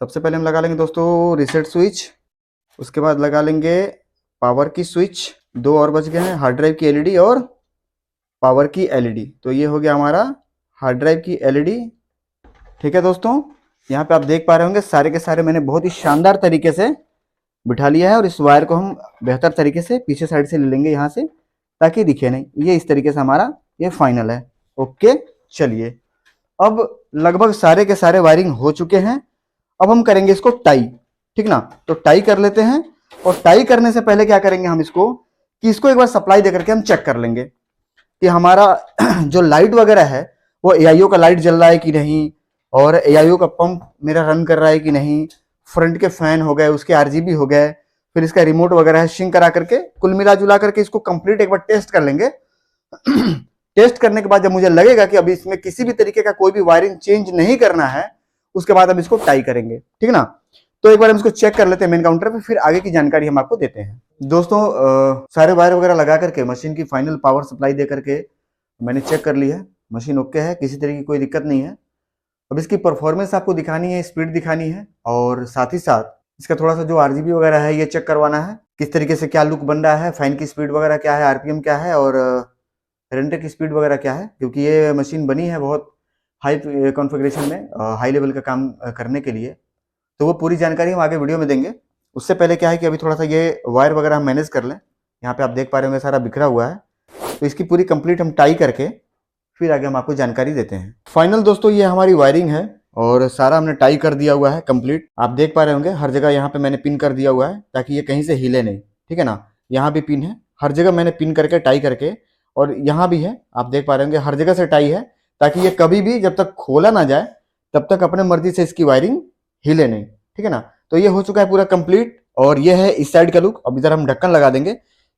सबसे पहले हम लगा लेंगे दोस्तों रिसेट स्विच, उसके बाद लगा लेंगे पावर की स्विच, 2 और बच गए हैं, हार्ड ड्राइव की LED और पावर की LED। तो ये हो गया हमारा हार्ड ड्राइव की LED, ठीक है दोस्तों। यहाँ पे आप देख पा रहे होंगे सारे के सारे मैंने बहुत ही शानदार तरीके से बिठा लिया है। और इस वायर को हम बेहतर तरीके से पीछे साइड से ले लेंगे यहाँ से, ताकि दिखे नहीं। ये इस तरीके से हमारा ये फाइनल है। ओके, चलिए, अब लगभग सारे के सारे वायरिंग हो चुके हैं। अब हम करेंगे इसको टाई, ठीक ना। तो टाई कर लेते हैं। और टाई करने से पहले क्या करेंगे हम इसको, कि इसको एक बार सप्लाई दे करके हम चेक कर लेंगे कि हमारा जो लाइट वगैरह है वो AIO का लाइट जल रहा है कि नहीं, और AIO का पंप मेरा रन कर रहा है कि नहीं, फ्रंट के फैन हो गए, उसके RGB हो गए, फिर इसका रिमोट वगैरह है, सिंक करा करके कुल मिला जुला करके इसको कंप्लीट एक बार टेस्ट कर लेंगे। टेस्ट करने के बाद जब मुझे लगेगा कि अभी इसमें किसी भी तरीके का कोई भी वायरिंग चेंज नहीं करना है, उसके बाद हम इसको टाई करेंगे, ठीक ना। तो एक बार हम इसको चेक कर लेते हैं मेन काउंटर पे, फिर आगे की जानकारी हम आपको देते हैं दोस्तों। सारे वायर वगैरह लगा करके मशीन की फाइनल पावर सप्लाई दे करके मैंने चेक कर ली है, मशीन ओके है, किसी तरह की कोई दिक्कत नहीं है। अब इसकी परफॉर्मेंस आपको दिखानी है, स्पीड दिखानी है, और साथ ही साथ इसका थोड़ा सा जो RGB वगैरह है ये चेक करवाना है, किस तरीके से क्या लुक बन रहा है, फैन की स्पीड वगैरह क्या है, RPM क्या है, और रेंडर की स्पीड वगैरह क्या है। क्योंकि ये मशीन बनी है बहुत हाई कॉन्फ़िगरेशन में, हाई लेवल का काम करने के लिए, तो वो पूरी जानकारी हम आगे वीडियो में देंगे। उससे पहले क्या है कि अभी थोड़ा सा ये वायर वगैरह हम मैनेज कर लें। यहाँ पे आप देख पा रहे होंगे सारा बिखरा हुआ है, तो इसकी पूरी कंप्लीट हम टाई करके फिर आगे हम आपको जानकारी देते हैं। फाइनल दोस्तों ये हमारी वायरिंग है और सारा हमने टाई कर दिया हुआ है कंप्लीट। आप देख पा रहे होंगे हर जगह यहाँ पे मैंने पिन कर दिया हुआ है, ताकि ये कहीं से हिले नहीं, ठीक है ना। यहाँ भी पिन है, हर जगह मैंने पिन करके टाई करके, और यहाँ भी है, आप देख पा रहे होंगे हर जगह से टाई है, ताकि ये कभी भी जब तक खोला ना जाए तब तक अपने मर्जी से इसकी वायरिंग हिले नहीं, ठीक है ना। तो ये हो चुका है पूरा कंप्लीट। और ये है इस साइड का लुक। अब इधर हम ढक्कन लगा देंगे,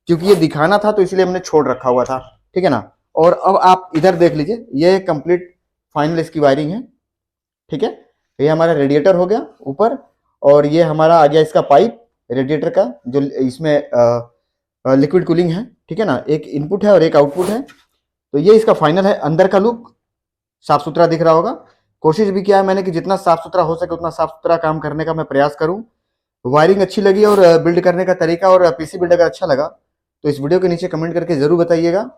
क्योंकि ये दिखाना था तो इसलिए हमने छोड़ रखा हुआ था, ठीक है ना। और अब आप इधर देख लीजिए, ये कंप्लीट फाइनल इसकी वायरिंग है, ठीक है। ये हमारा रेडिएटर हो गया ऊपर, और ये हमारा आ गया इसका पाइप रेडिएटर का, जो इसमें लिक्विड कूलिंग है, ठीक है ना। एक इनपुट है और एक आउटपुट है। तो ये इसका फाइनल है। अंदर का लुक साफ सुथरा दिख रहा होगा। कोशिश भी किया है मैंने कि जितना साफ सुथरा हो सके उतना साफ सुथरा काम करने का मैं प्रयास करूं। वायरिंग अच्छी लगी और बिल्ड करने का तरीका और पीसी बिल्ड अगर अच्छा लगा तो इस वीडियो के नीचे कमेंट करके जरूर बताइएगा।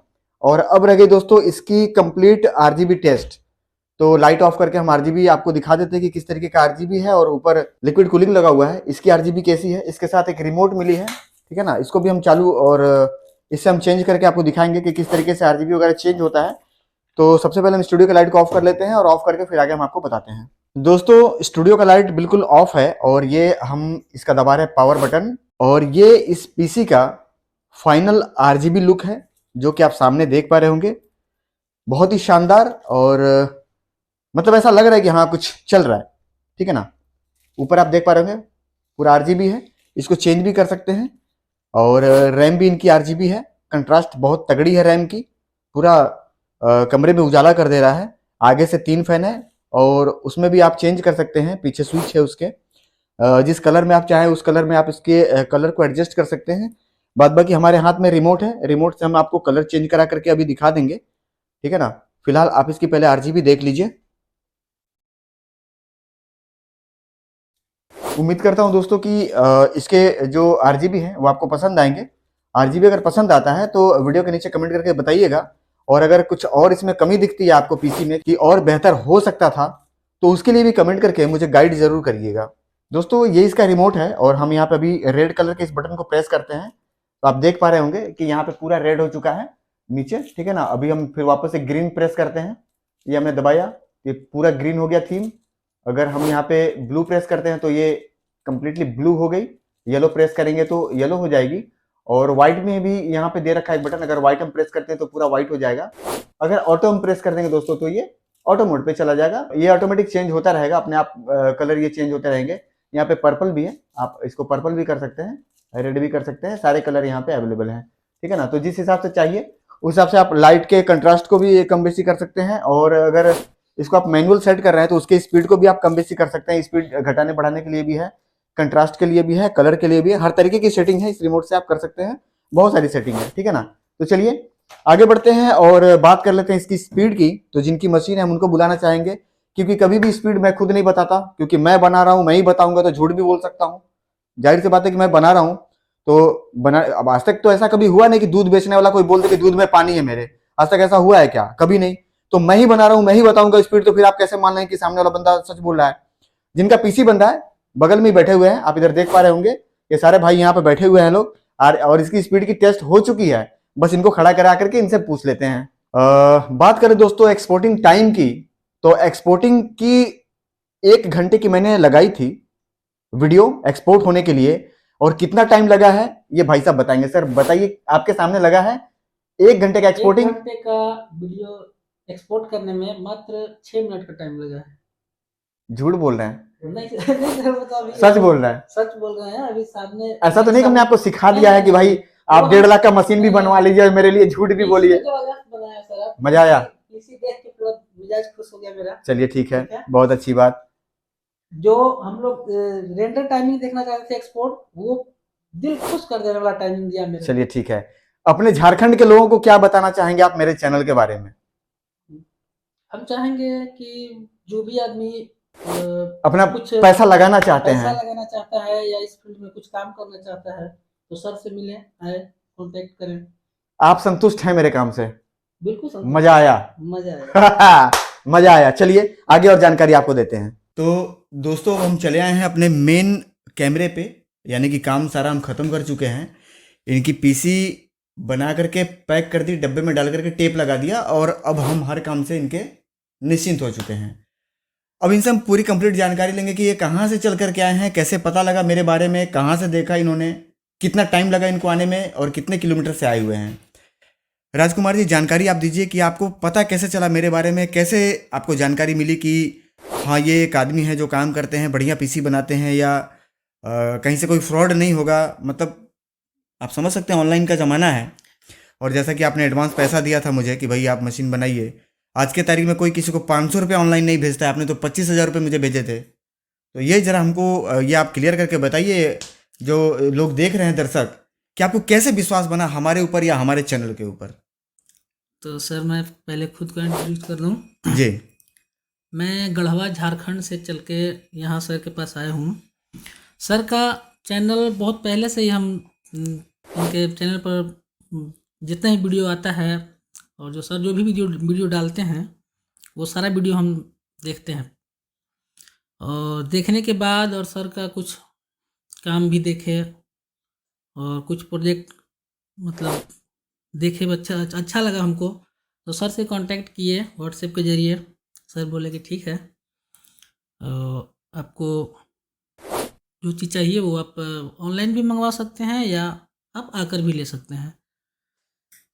और अब रह गई दोस्तों इसकी कंप्लीट RGB टेस्ट। तो लाइट ऑफ करके हम RGB आपको दिखा देते हैं कि किस तरीके का RGB है, और ऊपर लिक्विड कूलिंग लगा हुआ है, इसकी RGB कैसी है। इसके साथ एक रिमोट मिली है, ठीक है ना। इसको भी हम चालू और इससे हम चेंज करके आपको दिखाएंगे कि किस तरीके से RGB वगैरह चेंज होता है। तो सबसे पहले हम स्टूडियो का लाइट को ऑफ कर लेते हैं, और ऑफ करके फिर आगे हम आपको बताते हैं। दोस्तों स्टूडियो का लाइट बिल्कुल ऑफ है, और ये हम इसका दबा रहे हैं पावर बटन, और ये इस पीसी का फाइनल RGB लुक है, जो कि आप सामने देख पा रहे होंगे। बहुत ही शानदार, और मतलब ऐसा लग रहा है कि हाँ कुछ चल रहा है, ठीक है ना। ऊपर आप देख पा रहे होंगे पूरा RGB है, इसको चेंज भी कर सकते हैं, और रैम भी इनकी RGB है। कंट्रास्ट बहुत तगड़ी है रैम की, पूरा कमरे में उजाला कर दे रहा है। आगे से 3 फैन है, और उसमें भी आप चेंज कर सकते हैं, पीछे स्विच है उसके, जिस कलर में आप चाहें उस कलर में आप इसके कलर को एडजस्ट कर सकते हैं। बाद बाकी हमारे हाथ में रिमोट है, रिमोट से हम आपको कलर चेंज करा करके अभी दिखा देंगे। ठीक है ना। फिलहाल आप इसकी पहले आरजीबी देख लीजिए। उम्मीद करता हूं दोस्तों कि इसके जो आरजीबी हैं वो आपको पसंद आएंगे। आरजीबी अगर पसंद आता है तो वीडियो के नीचे कमेंट करके बताइएगा, और अगर कुछ और इसमें कमी दिखती है आपको पीसी में कि और बेहतर हो सकता था, तो उसके लिए भी कमेंट करके मुझे गाइड जरूर करिएगा। दोस्तों ये इसका रिमोट है, और हम यहाँ पे अभी रेड कलर के इस बटन को प्रेस करते हैं तो आप देख पा रहे होंगे कि यहाँ पे पूरा रेड हो चुका है नीचे, ठीक है ना। अभी हम फिर वापस से ग्रीन प्रेस करते हैं, ये हमने दबाया, ये पूरा ग्रीन हो गया थीम। अगर हम यहाँ पे ब्लू प्रेस करते हैं तो ये कंप्लीटली ब्लू हो गई, येलो प्रेस करेंगे तो येलो हो जाएगी, और व्हाइट में भी यहाँ पे दे रखा है एक बटन, अगर व्हाइट हम प्रेस करते हैं तो पूरा व्हाइट हो जाएगा। अगर ऑटो हम प्रेस कर देंगे दोस्तों तो ये ऑटो मोड पे चला जाएगा, ये ऑटोमेटिक चेंज होता रहेगा अपने आप, कलर ये चेंज होते रहेंगे। यहाँ पे पर्पल भी है, आप इसको पर्पल भी कर सकते हैं, रेड भी कर सकते हैं, सारे कलर यहाँ पे अवेलेबल हैं, ठीक है ना। तो जिस हिसाब से चाहिए उस हिसाब से आप लाइट के कंट्रास्ट को भी कम बेसी कर सकते हैं, और अगर इसको आप मैनुअल सेट कर रहे हैं तो उसके स्पीड को भी आप कम बेसी कर सकते हैं। स्पीड घटाने बढ़ाने के लिए भी है, कंट्रास्ट के लिए भी है, कलर के लिए भी है, हर तरीके की सेटिंग है इस रिमोट से आप कर सकते हैं, बहुत सारी सेटिंग है, ठीक है ना। तो चलिए आगे बढ़ते हैं और बात कर लेते हैं इसकी स्पीड की। तो जिनकी मशीन है हम उनको बुलाना चाहेंगे, क्योंकि कभी भी स्पीड मैं खुद नहीं बताता, क्योंकि मैं बना रहा हूं, मैं ही बताऊंगा तो झूठ भी बोल सकता हूं। जाहिर सी बात है कि मैं बना रहा हूं तो बना, अब आज तक तो ऐसा कभी हुआ नहीं कि दूध बेचने वाला कोई बोल दे कि दूध में पानी है मेरे, आज तक ऐसा हुआ है क्या? कभी नहीं। तो मैं ही बना रहा हूं, मैं ही बताऊंगा स्पीड, तो फिर आप कैसे मान लें कि सामने वाला बंदा सच बोल रहा है। जिनका पीसी बंदा है बगल में ही बैठे हुए हैं, आप इधर देख पा रहे होंगे, ये सारे भाई यहाँ पे बैठे हुए हैं लोग, और इसकी स्पीड की टेस्ट हो चुकी है, बस इनको खड़ा करा करके इनसे पूछ लेते हैं। बात करें दोस्तों एक्सपोर्टिंग टाइम की, तो एक्सपोर्टिंग की 1 घंटे की मैंने लगाई थी वीडियो एक्सपोर्ट होने के लिए, और कितना टाइम लगा है ये भाई साहब बताएंगे। सर बताइए, आपके सामने लगा है 1 घंटे का एक्सपोर्टिंग। 1 घंटे का वीडियो एक्सपोर्ट करने में मात्र 6 मिनट का टाइम लगा है। झूठ बोल रहे हैं? नहीं नहीं सर, मतलब अभी सच बोल रहा है? सच बोल रहे हैं, अभी सामने ऐसा तो नहीं कि हमने आपको सिखा दिया है कि भाई आप 1.5 लाख का मशीन भी बनवा लीजिए और मेरे लिए झूठ भी बोलिए? बनाया सर आप, मजा आया? इसी देख के पूरा मिजाज खुश हो गया मेरा। चलिए ठीक है, बहुत अच्छी बात। जो हम लोग रेंडर टाइमिंग देखना चाहते थे एक्सपोर्ट, वो दिल खुश कर देने वाला टाइमिंग दिया मेरे। चलिए ठीक है, अपने झारखंड के लोगों को क्या बताना चाहेंगे आप मेरे चैनल के बारे में? हम चाहेंगे कि जो भी आदमी अपना कुछ पैसा लगाना चाहते हैं, पैसा लगाना चाहता है या इस फील्ड में कुछ काम करना चाहता है, तो सर से मिले, आए, कांटेक्ट करें। आप संतुष्ट हैं मेरे काम से? बिल्कुल संतुष्ट। मजा आया? मजा आया। मजा आया। चलिए आगे और जानकारी आपको देते हैं। तो दोस्तों हम चले आए हैं अपने मेन कैमरे पे, यानी कि काम सारा हम खत्म कर चुके हैं। इनकी पीसी बना करके पैक कर दी, डब्बे में डाल करके टेप लगा दिया, और अब हम हर काम से इनके निश्चिंत हो चुके हैं। अब इनसे हम पूरी कंप्लीट जानकारी लेंगे कि ये कहाँ से चल कर के आए हैं, कैसे पता लगा मेरे बारे में, कहाँ से देखा इन्होंने, कितना टाइम लगा इनको आने में, और कितने किलोमीटर से आए हुए हैं। राजकुमार जी जानकारी आप दीजिए कि आपको पता कैसे चला मेरे बारे में, कैसे आपको जानकारी मिली कि हाँ ये एक आदमी है जो काम करते हैं, बढ़िया पीसी बनाते हैं, या कहीं से कोई फ्रॉड नहीं होगा। मतलब आप समझ सकते हैं ऑनलाइन का ज़माना है, और जैसा कि आपने एडवांस पैसा दिया था मुझे कि भाई आप मशीन बनाइए, आज के तारीख में कोई किसी को 500 रुपये ऑनलाइन नहीं भेजता है, आपने तो 25,000 रुपये मुझे भेजे थे। तो ये ज़रा हमको ये आप क्लियर करके बताइए, जो लोग देख रहे हैं दर्शक, कि आपको कैसे विश्वास बना हमारे ऊपर या हमारे चैनल के ऊपर? तो सर मैं पहले खुद को इंट्रोड्यूस कर दूँ जी। मैं गढ़वा झारखंड से चल के यहाँ सर के पास आया हूँ। सर का चैनल बहुत पहले से ही हम इनके चैनल पर जितना ही वीडियो आता है, और जो सर जो भी वीडियो डालते हैं वो सारा वीडियो हम देखते हैं, और देखने के बाद और सर का कुछ काम भी देखे और कुछ प्रोजेक्ट मतलब देखे, अच्छा लगा हमको, तो सर से कांटेक्ट किए व्हाट्सएप के ज़रिए। सर बोले कि ठीक है, आपको जो चीज़ चाहिए वो आप ऑनलाइन भी मंगवा सकते हैं या आप आकर भी ले सकते हैं।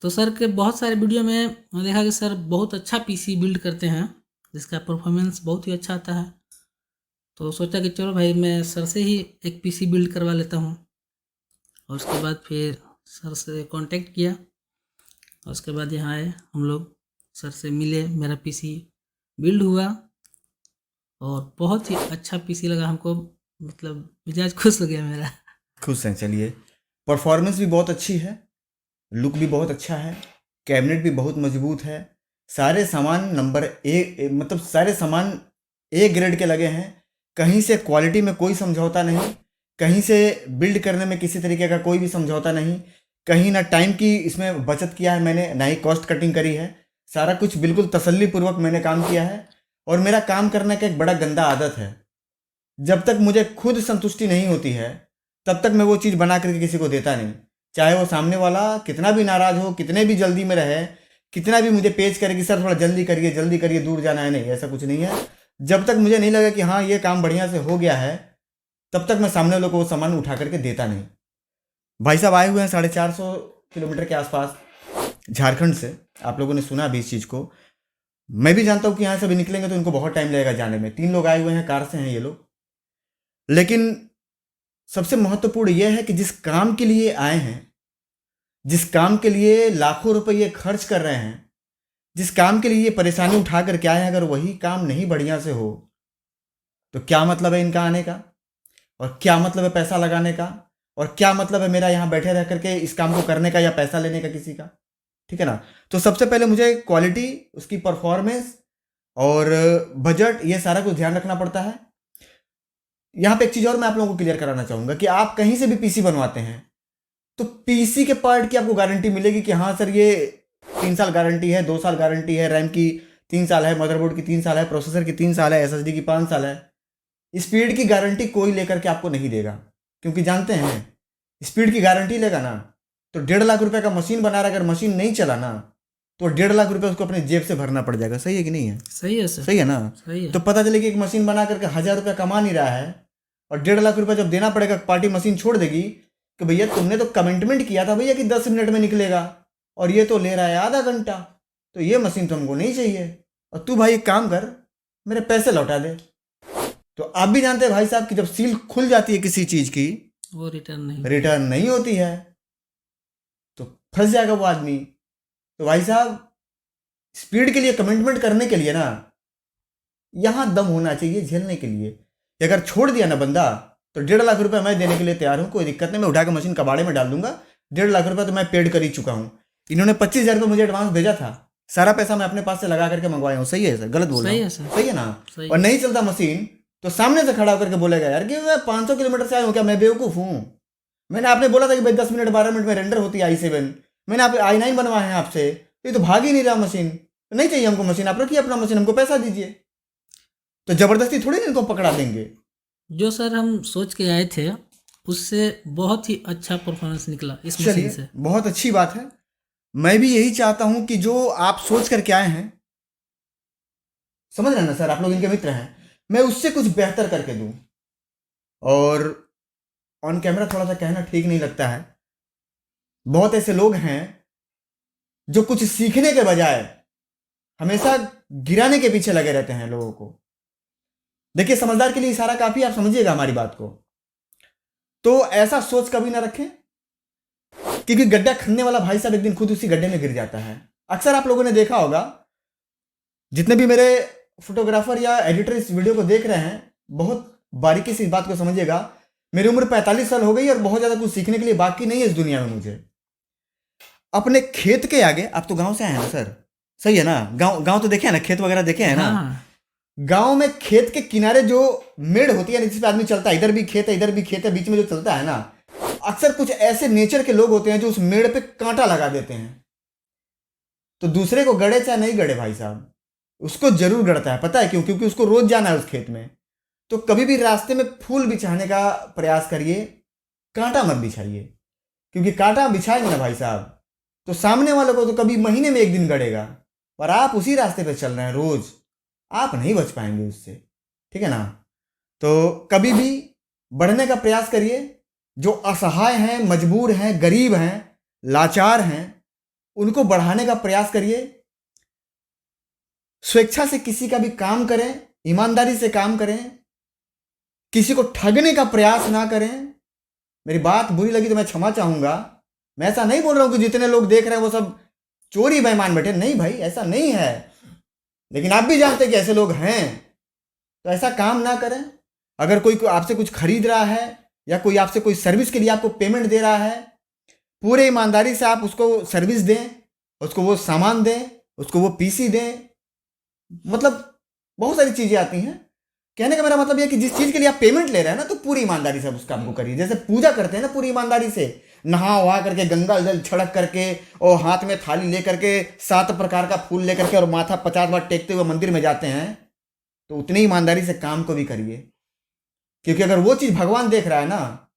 तो सर के बहुत सारे वीडियो में मैंने देखा कि सर बहुत अच्छा पीसी बिल्ड करते हैं, जिसका परफॉर्मेंस बहुत ही अच्छा आता है। तो सोचा कि चलो भाई मैं सर से ही एक पीसी बिल्ड करवा लेता हूँ, और उसके बाद फिर सर से कांटेक्ट किया, और उसके बाद यहाँ आए हम लोग, सर से मिले, मेरा पीसी बिल्ड हुआ और बहुत ही अच्छा पीसी लगा हमको, मतलब मिजाज खुश हो गया मेरा। खुश हैं? चलिए, परफॉर्मेंस भी बहुत अच्छी है, लुक भी बहुत अच्छा है, कैबिनेट भी बहुत मजबूत है, सारे सामान नंबर मतलब सारे सामान ए ग्रेड के लगे हैं। कहीं से क्वालिटी में कोई समझौता नहीं, कहीं से बिल्ड करने में किसी तरीके का कोई भी समझौता नहीं, कहीं ना टाइम की इसमें बचत किया है मैंने, ना ही कॉस्ट कटिंग करी है। सारा कुछ बिल्कुल तसल्ली पूर्वक मैंने काम किया है। और मेरा काम करने का एक बड़ा गंदा आदत है, जब तक मुझे खुद संतुष्टि नहीं होती है तब तक मैं वो चीज़ बना करके किसी को देता नहीं। चाहे वो सामने वाला कितना भी नाराज़ हो, कितने भी जल्दी में रहे, कितना भी मुझे पेश करे कि सर थोड़ा जल्दी करिए दूर जाना है, नहीं, ऐसा कुछ नहीं है। जब तक मुझे नहीं लगा कि हाँ ये काम बढ़िया से हो गया है, तब तक मैं सामने वालों को वो सामान उठा करके देता नहीं। भाई साहब आए हुए हैं 450 किलोमीटर के आसपास झारखंड से। आप लोगों ने सुना भी इस चीज़ को। मैं भी जानता हूँ कि यहाँ से भी निकलेंगे तो इनको बहुत टाइम लगेगा जाने में। 3 लोग आए हुए हैं, कार से हैं ये लोग। लेकिन सबसे महत्वपूर्ण यह है कि जिस काम के लिए आए हैं, जिस काम के लिए लाखों रुपये खर्च कर रहे हैं, जिस काम के लिए ये परेशानी उठा करके आए हैं, अगर वही काम नहीं बढ़िया से हो तो क्या मतलब है इनका आने का, और क्या मतलब है पैसा लगाने का, और क्या मतलब है मेरा यहाँ बैठे रह करके इस काम को करने का या पैसा लेने का किसी का। ठीक है ना। तो सबसे पहले मुझे क्वालिटी, उसकी परफॉर्मेंस और बजट, ये सारा कुछ ध्यान रखना पड़ता है। यहाँ पे एक चीज़ और मैं आप लोगों को क्लियर कराना चाहूँगा कि आप कहीं से भी पीसी बनवाते हैं तो पीसी के पार्ट की आपको गारंटी मिलेगी कि हाँ सर ये 3 साल गारंटी है, 2 साल गारंटी है, रैम की 3 साल है, मदरबोर्ड की 3 साल है, प्रोसेसर की 3 साल है, एसएसडी की 5 साल है। स्पीड की गारंटी कोई लेकर के आपको नहीं देगा, क्योंकि जानते हैं स्पीड की गारंटी लेगा ना तो 1.5 लाख रुपए का मशीन बना रहा है, अगर मशीन नहीं चला ना तो 1.5 लाख रुपए उसको अपने जेब से भरना पड़ जाएगा। सही है कि नहीं है? सही है सर, सही है ना। सही है। तो पता चले कि एक मशीन बना करके 1000 रुपया कमा नहीं रहा है और 1.5 लाख रुपया जब देना पड़ेगा, पार्टी मशीन छोड़ देगी कि भैया तुमने तो कमिटमेंट किया था भैया कि 10 मिनट में निकलेगा और ये तो ले रहा है आधा घंटा, तो ये मशीन तो हमको नहीं चाहिए और तू भाई एक काम कर मेरे पैसे लौटा दे। तो आप भी जानते हैं भाई साहब कि जब सील खुल जाती है किसी चीज की, वो रिटर्न नहीं होती है तो फंस जाएगा वो आदमी। तो भाई साहब स्पीड के लिए, कमिटमेंट करने के लिए ना यहां दम होना चाहिए झेलने के लिए। अगर छोड़ दिया ना बंदा तो 1.5 लाख रुपए मैं देने के लिए तैयार हूं, कोई दिक्कत नहीं, मैं उठा के मशीन कबाड़े में डाल दूंगा। 1.5 लाख रुपए तो मैं पेड कर ही चुका हूं। इन्होंने 25,000 रुपये मुझे एडवांस भेजा था, सारा पैसा मैं अपने पास से लगा करके मंगवाया हूँ। सही है सर? गलत बोल रहा हूँ? सही है ना। सही और नहीं चलता मशीन तो सामने से खड़ा होकर के बोलेगा यार कि मैं 500 किलोमीटर से आया हूँ, क्या मैं बेवकूफ़ हूँ? मैंने आपने बोला था कि भाई 10 मिनट 12 मिनट में रेंडर होती है i7, मैंने आप i9 बनवाए हैं आपसे, तो ये तो भाग ही नहीं रहा मशीन, तो नहीं चाहिए हमको मशीन, आप रखिए अपना मशीन, हमको पैसा दीजिए। तो जबरदस्ती थोड़ी ना इनको पकड़ा देंगे। जो सर हम सोच के आए थे उससे बहुत ही अच्छा परफॉर्मेंस निकला इस मशीन चलिए से। बहुत अच्छी बात है। मैं भी यही चाहता हूं कि जो आप सोच करके आए हैं, समझ रहे हैं ना सर, आप लोग इनके मित्र हैं, मैं उससे कुछ बेहतर करके दूं। और ऑन कैमरा थोड़ा सा कहना ठीक नहीं लगता है, बहुत ऐसे लोग हैं जो कुछ सीखने के बजाय हमेशा गिराने के पीछे लगे रहते हैं लोगों को। देखिए समझदार के लिए इशारा काफी, आप समझिएगा हमारी बात को। तो ऐसा सोच कभी ना रखें, क्योंकि गड्ढा खनने वाला भाई साहब एक दिन खुद उसी गड्ढे में गिर जाता है। अक्सर आप लोगों ने देखा होगा, जितने भी मेरे फोटोग्राफर या एडिटर इस वीडियो को देख रहे हैं, बहुत बारीकी से इस बात को समझिएगा। मेरी उम्र 45 साल हो गई और बहुत ज्यादा कुछ सीखने के लिए बाकी नहीं है इस दुनिया में मुझे। अपने खेत के आगे, आप तो गांव से आए हैं ना सर, सही है ना, गांव तो देखे हैं ना, खेत वगैरह देखे हैं ना। गांव में खेत के किनारे जो मेड़ होती है जिस पे आदमी चलता है, इधर भी खेत है इधर भी खेत है, बीच में जो चलता है ना, अक्सर कुछ ऐसे नेचर के लोग होते हैं जो उस मेड़ पे कांटा लगा देते हैं। तो दूसरे को गड़े चाहे नहीं गड़े भाई साहब, उसको जरूर गड़ता है। पता है क्यों? क्योंकि उसको रोज जाना है उस खेत में। तो कभी भी रास्ते में फूल बिछाने का प्रयास करिए, कांटा मत बिछाइए, क्योंकि कांटा बिछाएंगे ना भाई साहब तो सामने वाले को तो कभी महीने में एक दिन गड़ेगा, पर आप उसी रास्ते पे चल रहे हैं रोज, आप नहीं बच पाएंगे उससे। ठीक है ना। तो कभी भी बढ़ने का प्रयास करिए। जो असहाय हैं, मजबूर हैं, गरीब हैं, लाचार हैं, उनको बढ़ाने का प्रयास करिए। स्वेच्छा से किसी का भी काम करें, ईमानदारी से काम करें, किसी को ठगने का प्रयास ना करें। मेरी बात बुरी लगी तो मैं क्षमा चाहूंगा। मैं ऐसा नहीं बोल रहा हूं कि जितने लोग देख रहे हैं वो सब चोरी बेईमान बैठे, नहीं भाई ऐसा नहीं है, लेकिन आप भी जानते हैं कि ऐसे लोग हैं, तो ऐसा काम ना करें। अगर कोई आपसे कुछ खरीद रहा है या कोई आपसे कोई सर्विस के लिए आपको पेमेंट दे रहा है, पूरे ईमानदारी से आप उसको सर्विस दें, उसको वो सामान दें, उसको वो पीसी दें, मतलब बहुत सारी चीजें आती हैं। कहने का मेरा मतलब यह कि जिस चीज के लिए आप पेमेंट ले रहे हैं ना, तो पूरी ईमानदारी से उस काम को करिए। जैसे पूजा करते हैं ना, पूरी ईमानदारी से नहा वहा करके, गंगा जल छिड़क करके, और हाथ में थाली लेकर के, 7 प्रकार का फूल लेकर के, और माथा 50 बार टेकते हुए मंदिर में जाते हैं, तो उतनी ईमानदारी से काम को भी करिए। क्योंकि अगर वो चीज भगवान देख रहा है ना,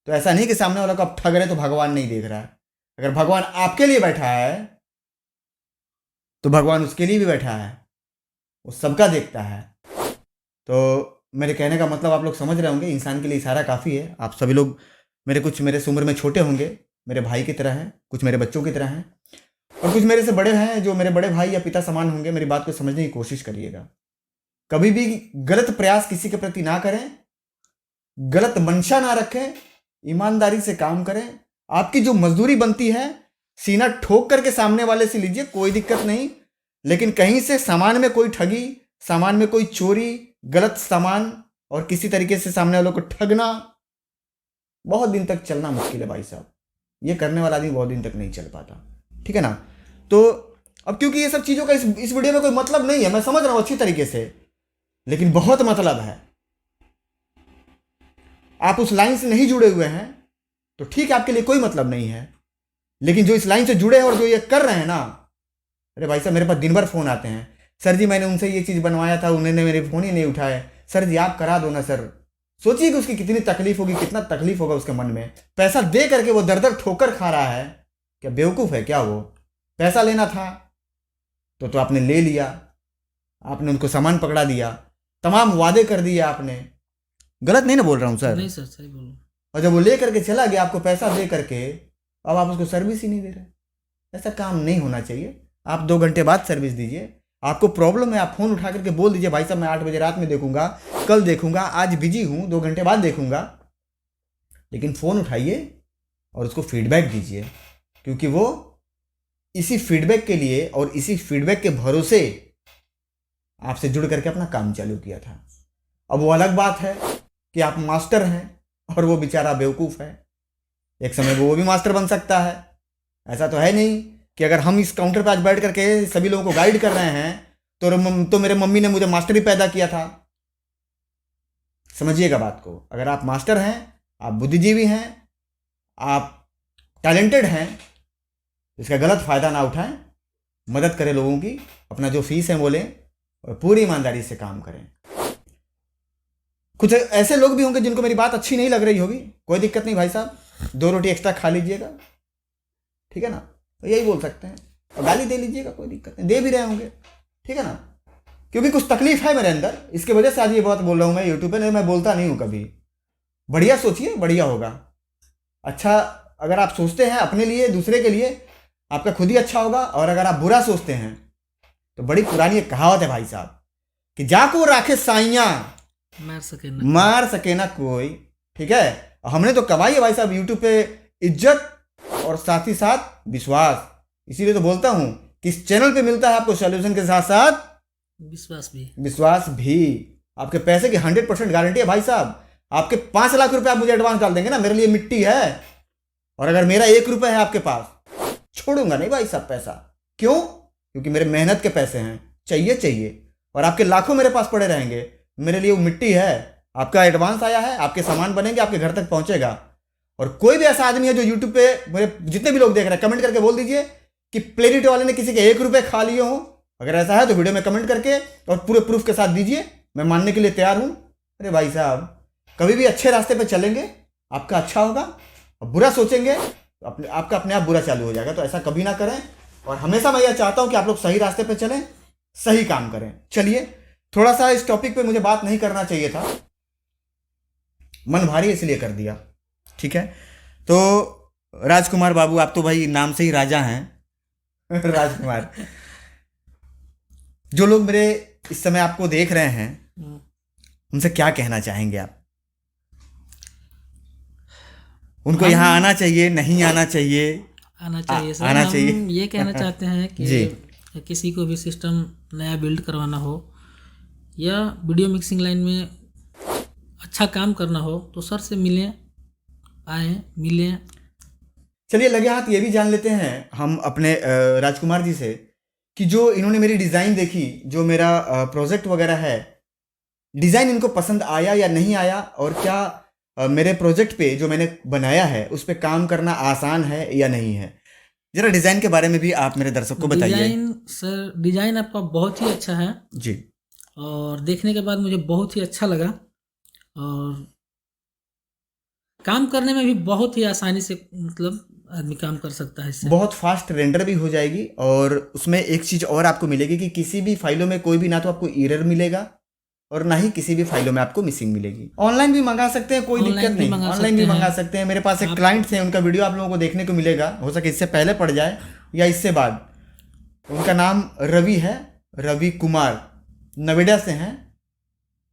तो ऐसा नहीं कि सामने वाला को आप ठग रहे तो भगवान नहीं देख रहा है। अगर भगवान आपके लिए बैठा है, तो भगवान उसके लिए भी बैठा है, वो सबका देखता है। तो मेरे कहने का मतलब आप लोग समझ रहे होंगे, इंसान के लिए इशारा काफ़ी है। आप सभी लोग मेरे से उम्र में छोटे होंगे, मेरे भाई की तरह हैं, कुछ मेरे बच्चों की तरह हैं, और कुछ मेरे से बड़े हैं जो मेरे बड़े भाई या पिता समान होंगे। मेरी बात को समझने की कोशिश करिएगा। कभी भी गलत प्रयास किसी के प्रति ना करें, गलत मंशा ना रखें, ईमानदारी से काम करें। आपकी जो मजदूरी बनती है, सीना ठोक करके सामने वाले से लीजिए, कोई दिक्कत नहीं। लेकिन कहीं से सामान में कोई ठगी, सामान में कोई चोरी, गलत सामान, और किसी तरीके से सामने वालों को ठगना, बहुत दिन तक चलना मुश्किल है भाई साहब। ये करने वाला आदमी बहुत दिन तक नहीं चल पाता, ठीक है ना। तो अब क्योंकि ये सब चीज़ों का इस वीडियो में कोई मतलब नहीं है, मैं समझ रहा हूँ अच्छी तरीके से, लेकिन बहुत मतलब है। आप उस लाइन से नहीं जुड़े हुए हैं तो ठीक है, आपके लिए कोई मतलब नहीं है। लेकिन जो इस लाइन से जुड़े हैं और जो ये कर रहे हैं ना, अरे भाई साहब मेरे पास दिन भर फ़ोन आते हैं, सर जी मैंने उनसे ये चीज़ बनवाया था, उन्होंने मेरे फ़ोन ही नहीं उठाए, सर जी आप करा दो ना सर। सोचिए कि उसकी कितनी तकलीफ होगी, कितना तकलीफ होगा उसके मन में। पैसा दे करके वो दर दर ठोकर खा रहा है। क्या बेवकूफ़ है क्या वो? पैसा लेना था तो आपने ले लिया, आपने उनको सामान पकड़ा दिया, तमाम वादे कर दिए आपने। गलत नहीं ना बोल रहा हूँ सर? नहीं सर, सही बोलो। और जब वो ले करके चला गया आपको पैसा दे करके, अब आप उसको सर्विस ही नहीं दे रहे। ऐसा काम नहीं होना चाहिए। आप 2 घंटे बाद सर्विस दीजिए। आपको प्रॉब्लम है, आप फ़ोन उठा करके बोल दीजिए भाई साहब मैं 8 बजे रात में देखूंगा, कल देखूंगा, आज बिजी हूँ, 2 घंटे बाद देखूंगा। लेकिन फ़ोन उठाइए और उसको फीडबैक दीजिए, क्योंकि वो इसी फीडबैक के लिए और इसी फीडबैक के भरोसे आपसे जुड़ करके अपना काम चालू किया था। अब वो अलग बात है कि आप मास्टर हैं और वो बेचारा बेवकूफ़ है। एक समय वो भी मास्टर बन सकता है। ऐसा तो है नहीं कि अगर हम इस काउंटर पर आज बैठ करके सभी लोगों को गाइड कर रहे हैं तो मेरे मम्मी ने मुझे मास्टर ही पैदा किया था। समझिएगा बात को। अगर आप मास्टर हैं, आप बुद्धिजीवी हैं, आप टैलेंटेड हैं, इसका गलत फ़ायदा ना उठाएं। मदद करें लोगों की, अपना जो फीस है वो लें और पूरी ईमानदारी से काम करें। कुछ ऐसे लोग भी होंगे जिनको मेरी बात अच्छी नहीं लग रही होगी, कोई दिक्कत नहीं भाई साहब, 2 रोटी एक्स्ट्रा खा लीजिएगा, ठीक है ना। तो यही बोल सकते हैं, और गाली दे लीजिएगा, कोई दिक्कत नहीं, दे भी रहे होंगे, ठीक है ना। क्योंकि कुछ तकलीफ है मेरे अंदर, इसके वजह से आज ये बात बोल रहा हूँ मैं यूट्यूब पे। नहीं, मैं बोलता नहीं हूँ कभी। बढ़िया सोचिए, बढ़िया होगा। अच्छा अगर आप सोचते हैं अपने लिए, दूसरे के लिए, आपका खुद ही अच्छा होगा। और अगर आप बुरा सोचते हैं तो बड़ी पुरानी एक कहावत है भाई साहब कि जाको राखे साइयां मार सके ना कोई, ठीक है। हमने तो कमाई है भाई साहब यूट्यूब पे इज्जत और साथ ही साथ विश्वास। इसीलिए तो बोलता हूं कि इस चैनल पे मिलता है आपको सॉल्यूशन के साथ साथ विश्वास भी। आपके पैसे की 100% गारंटी है भाई साहब। आपके 5 लाख रुपए आप मुझे एडवांस डाल देंगे ना, मेरे लिए मिट्टी है। और अगर मेरा 1 रुपए है आपके पास, छोड़ूंगा नहीं भाई साहब पैसा। क्यों? क्योंकि मेरे मेहनत के पैसे हैं, चाहिए। और आपके लाखों मेरे पास पड़े रहेंगे, मेरे लिए वो मिट्टी है। आपका एडवांस आया है, आपके सामान बनेंगे, आपके घर तक पहुंचेगा। और कोई भी ऐसा आदमी है जो यूट्यूब पे मेरे जितने भी लोग देख रहे हैं, कमेंट करके बोल दीजिए कि प्लेनेट वाले ने किसी के 1 रुपए खा लिए हो। अगर ऐसा है तो वीडियो में कमेंट करके और पूरे प्रूफ के साथ दीजिए, मैं मानने के लिए तैयार हूं। अरे भाई साहब, कभी भी अच्छे रास्ते पे चलेंगे आपका अच्छा होगा, और बुरा सोचेंगे तो आपका अपने आप बुरा चालू हो जाएगा। तो ऐसा कभी ना करें। और हमेशा मैं यह चाहता हूं कि आप लोग सही रास्ते पे चलें, सही काम करें। चलिए, थोड़ा सा इस टॉपिक पे मुझे बात नहीं करना चाहिए था, मन भारी इसलिए कर दिया, ठीक है। तो राजकुमार बाबू, आप तो भाई नाम से ही राजा हैं राजकुमार। जो लोग मेरे इस समय आपको देख रहे हैं, उनसे क्या कहना चाहेंगे आप? उनको यहाँ आना चाहिए, नहीं आना चाहिए? आना चाहिए सर। आना हम चाहिए। ये कहना चाहते हैं कि किसी को भी सिस्टम नया बिल्ड करवाना हो या वीडियो मिक्सिंग लाइन में अच्छा काम करना हो तो सर से मिलें, आए मिलें। चलिए लगे हाथ ये भी जान लेते हैं हम अपने राजकुमार जी से कि जो इन्होंने मेरी डिज़ाइन देखी, जो मेरा प्रोजेक्ट वगैरह है, डिज़ाइन इनको पसंद आया या नहीं आया, और क्या मेरे प्रोजेक्ट पे जो मैंने बनाया है उस पे काम करना आसान है या नहीं है। जरा डिज़ाइन के बारे में भी आप मेरे दर्शक को बताइए। डिज़ाइन सर, डिज़ाइन आपका बहुत ही अच्छा है जी। और देखने के बाद मुझे बहुत ही अच्छा लगा, और काम करने में भी बहुत ही आसानी से मतलब आदमी काम कर सकता है इससे। बहुत फास्ट रेंडर भी हो जाएगी, और उसमें एक चीज़ और आपको मिलेगी कि किसी भी फाइलों में कोई भी ना तो आपको एरर मिलेगा और ना ही किसी भी फाइलों में आपको मिसिंग मिलेगी। ऑनलाइन भी मंगा सकते हैं, कोई ऑनलाइन दिक्कत भी नहीं, मंगा ऑनलाइन भी सकते मंगा हैं। सकते हैं। मेरे पास एक क्लाइंट्स हैं, उनका वीडियो आप लोगों को देखने को मिलेगा, हो सके इससे पहले पड़ जाए या इससे बाद। उनका नाम रवि है, रवि कुमार, नोएडा से हैं।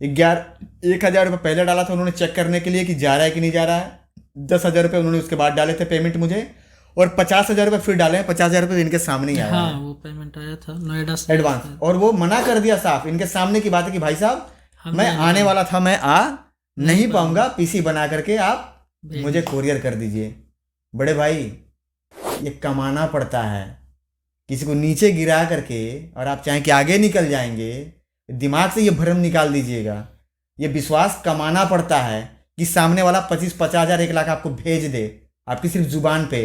1,000 रुपये पहले डाला था उन्होंने चेक करने के लिए कि जा रहा है कि नहीं जा रहा है। 10,000 रुपये उन्होंने उसके बाद डाले थे पेमेंट मुझे, और 50,000 रुपये फिर डाले हैं। 50,000 रुपये इनके सामने ही आया हाँ, है वो पेमेंट आया था नोएडा से एडवांस, और वो मना कर दिया साफ, इनके सामने की बात है कि भाई साहब हम मैं नहीं आने वाला था, मैं आ नहीं पाऊंगा, पाऊंगा। पीसी बना करके आप भेज मुझे कोरियर कर दीजिए। बड़े भाई, ये कमाना पड़ता है, किसी को नीचे गिरा करके और आप चाहें कि आगे निकल जाएंगे, दिमाग से ये भ्रम निकाल दीजिएगा। ये विश्वास कमाना पड़ता है कि सामने वाला 25-50,000 1 लाख आपको भेज दे आपकी सिर्फ जुबान पे।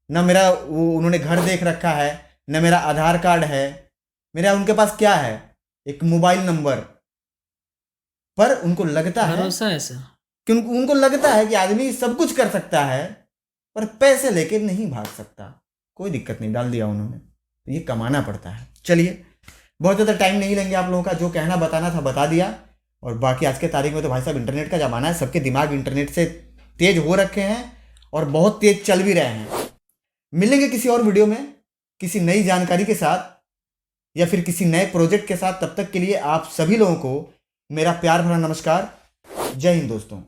न मेरा वो उन्होंने घर देख रखा है, न मेरा आधार कार्ड है, मेरा उनके पास क्या है, एक मोबाइल नंबर। पर उनको लगता है भरोसा है सर। कि उनको लगता है कि आदमी सब कुछ कर सकता है पर पैसे लेके नहीं भाग सकता। कोई दिक्कत नहीं, डाल दिया उन्होंने, तो ये कमाना पड़ता है। चलिए, बहुत ज़्यादा टाइम नहीं लेंगे आप लोगों का, जो कहना बताना था बता दिया। और बाकी आज के तारीख में तो भाई साहब इंटरनेट का ज़माना है, सबके दिमाग इंटरनेट से तेज हो रखे हैं और बहुत तेज चल भी रहे हैं। मिलेंगे किसी और वीडियो में किसी नई जानकारी के साथ या फिर किसी नए प्रोजेक्ट के साथ। तब तक के लिए आप सभी लोगों को मेरा प्यार भरा नमस्कार। जय हिंद दोस्तों।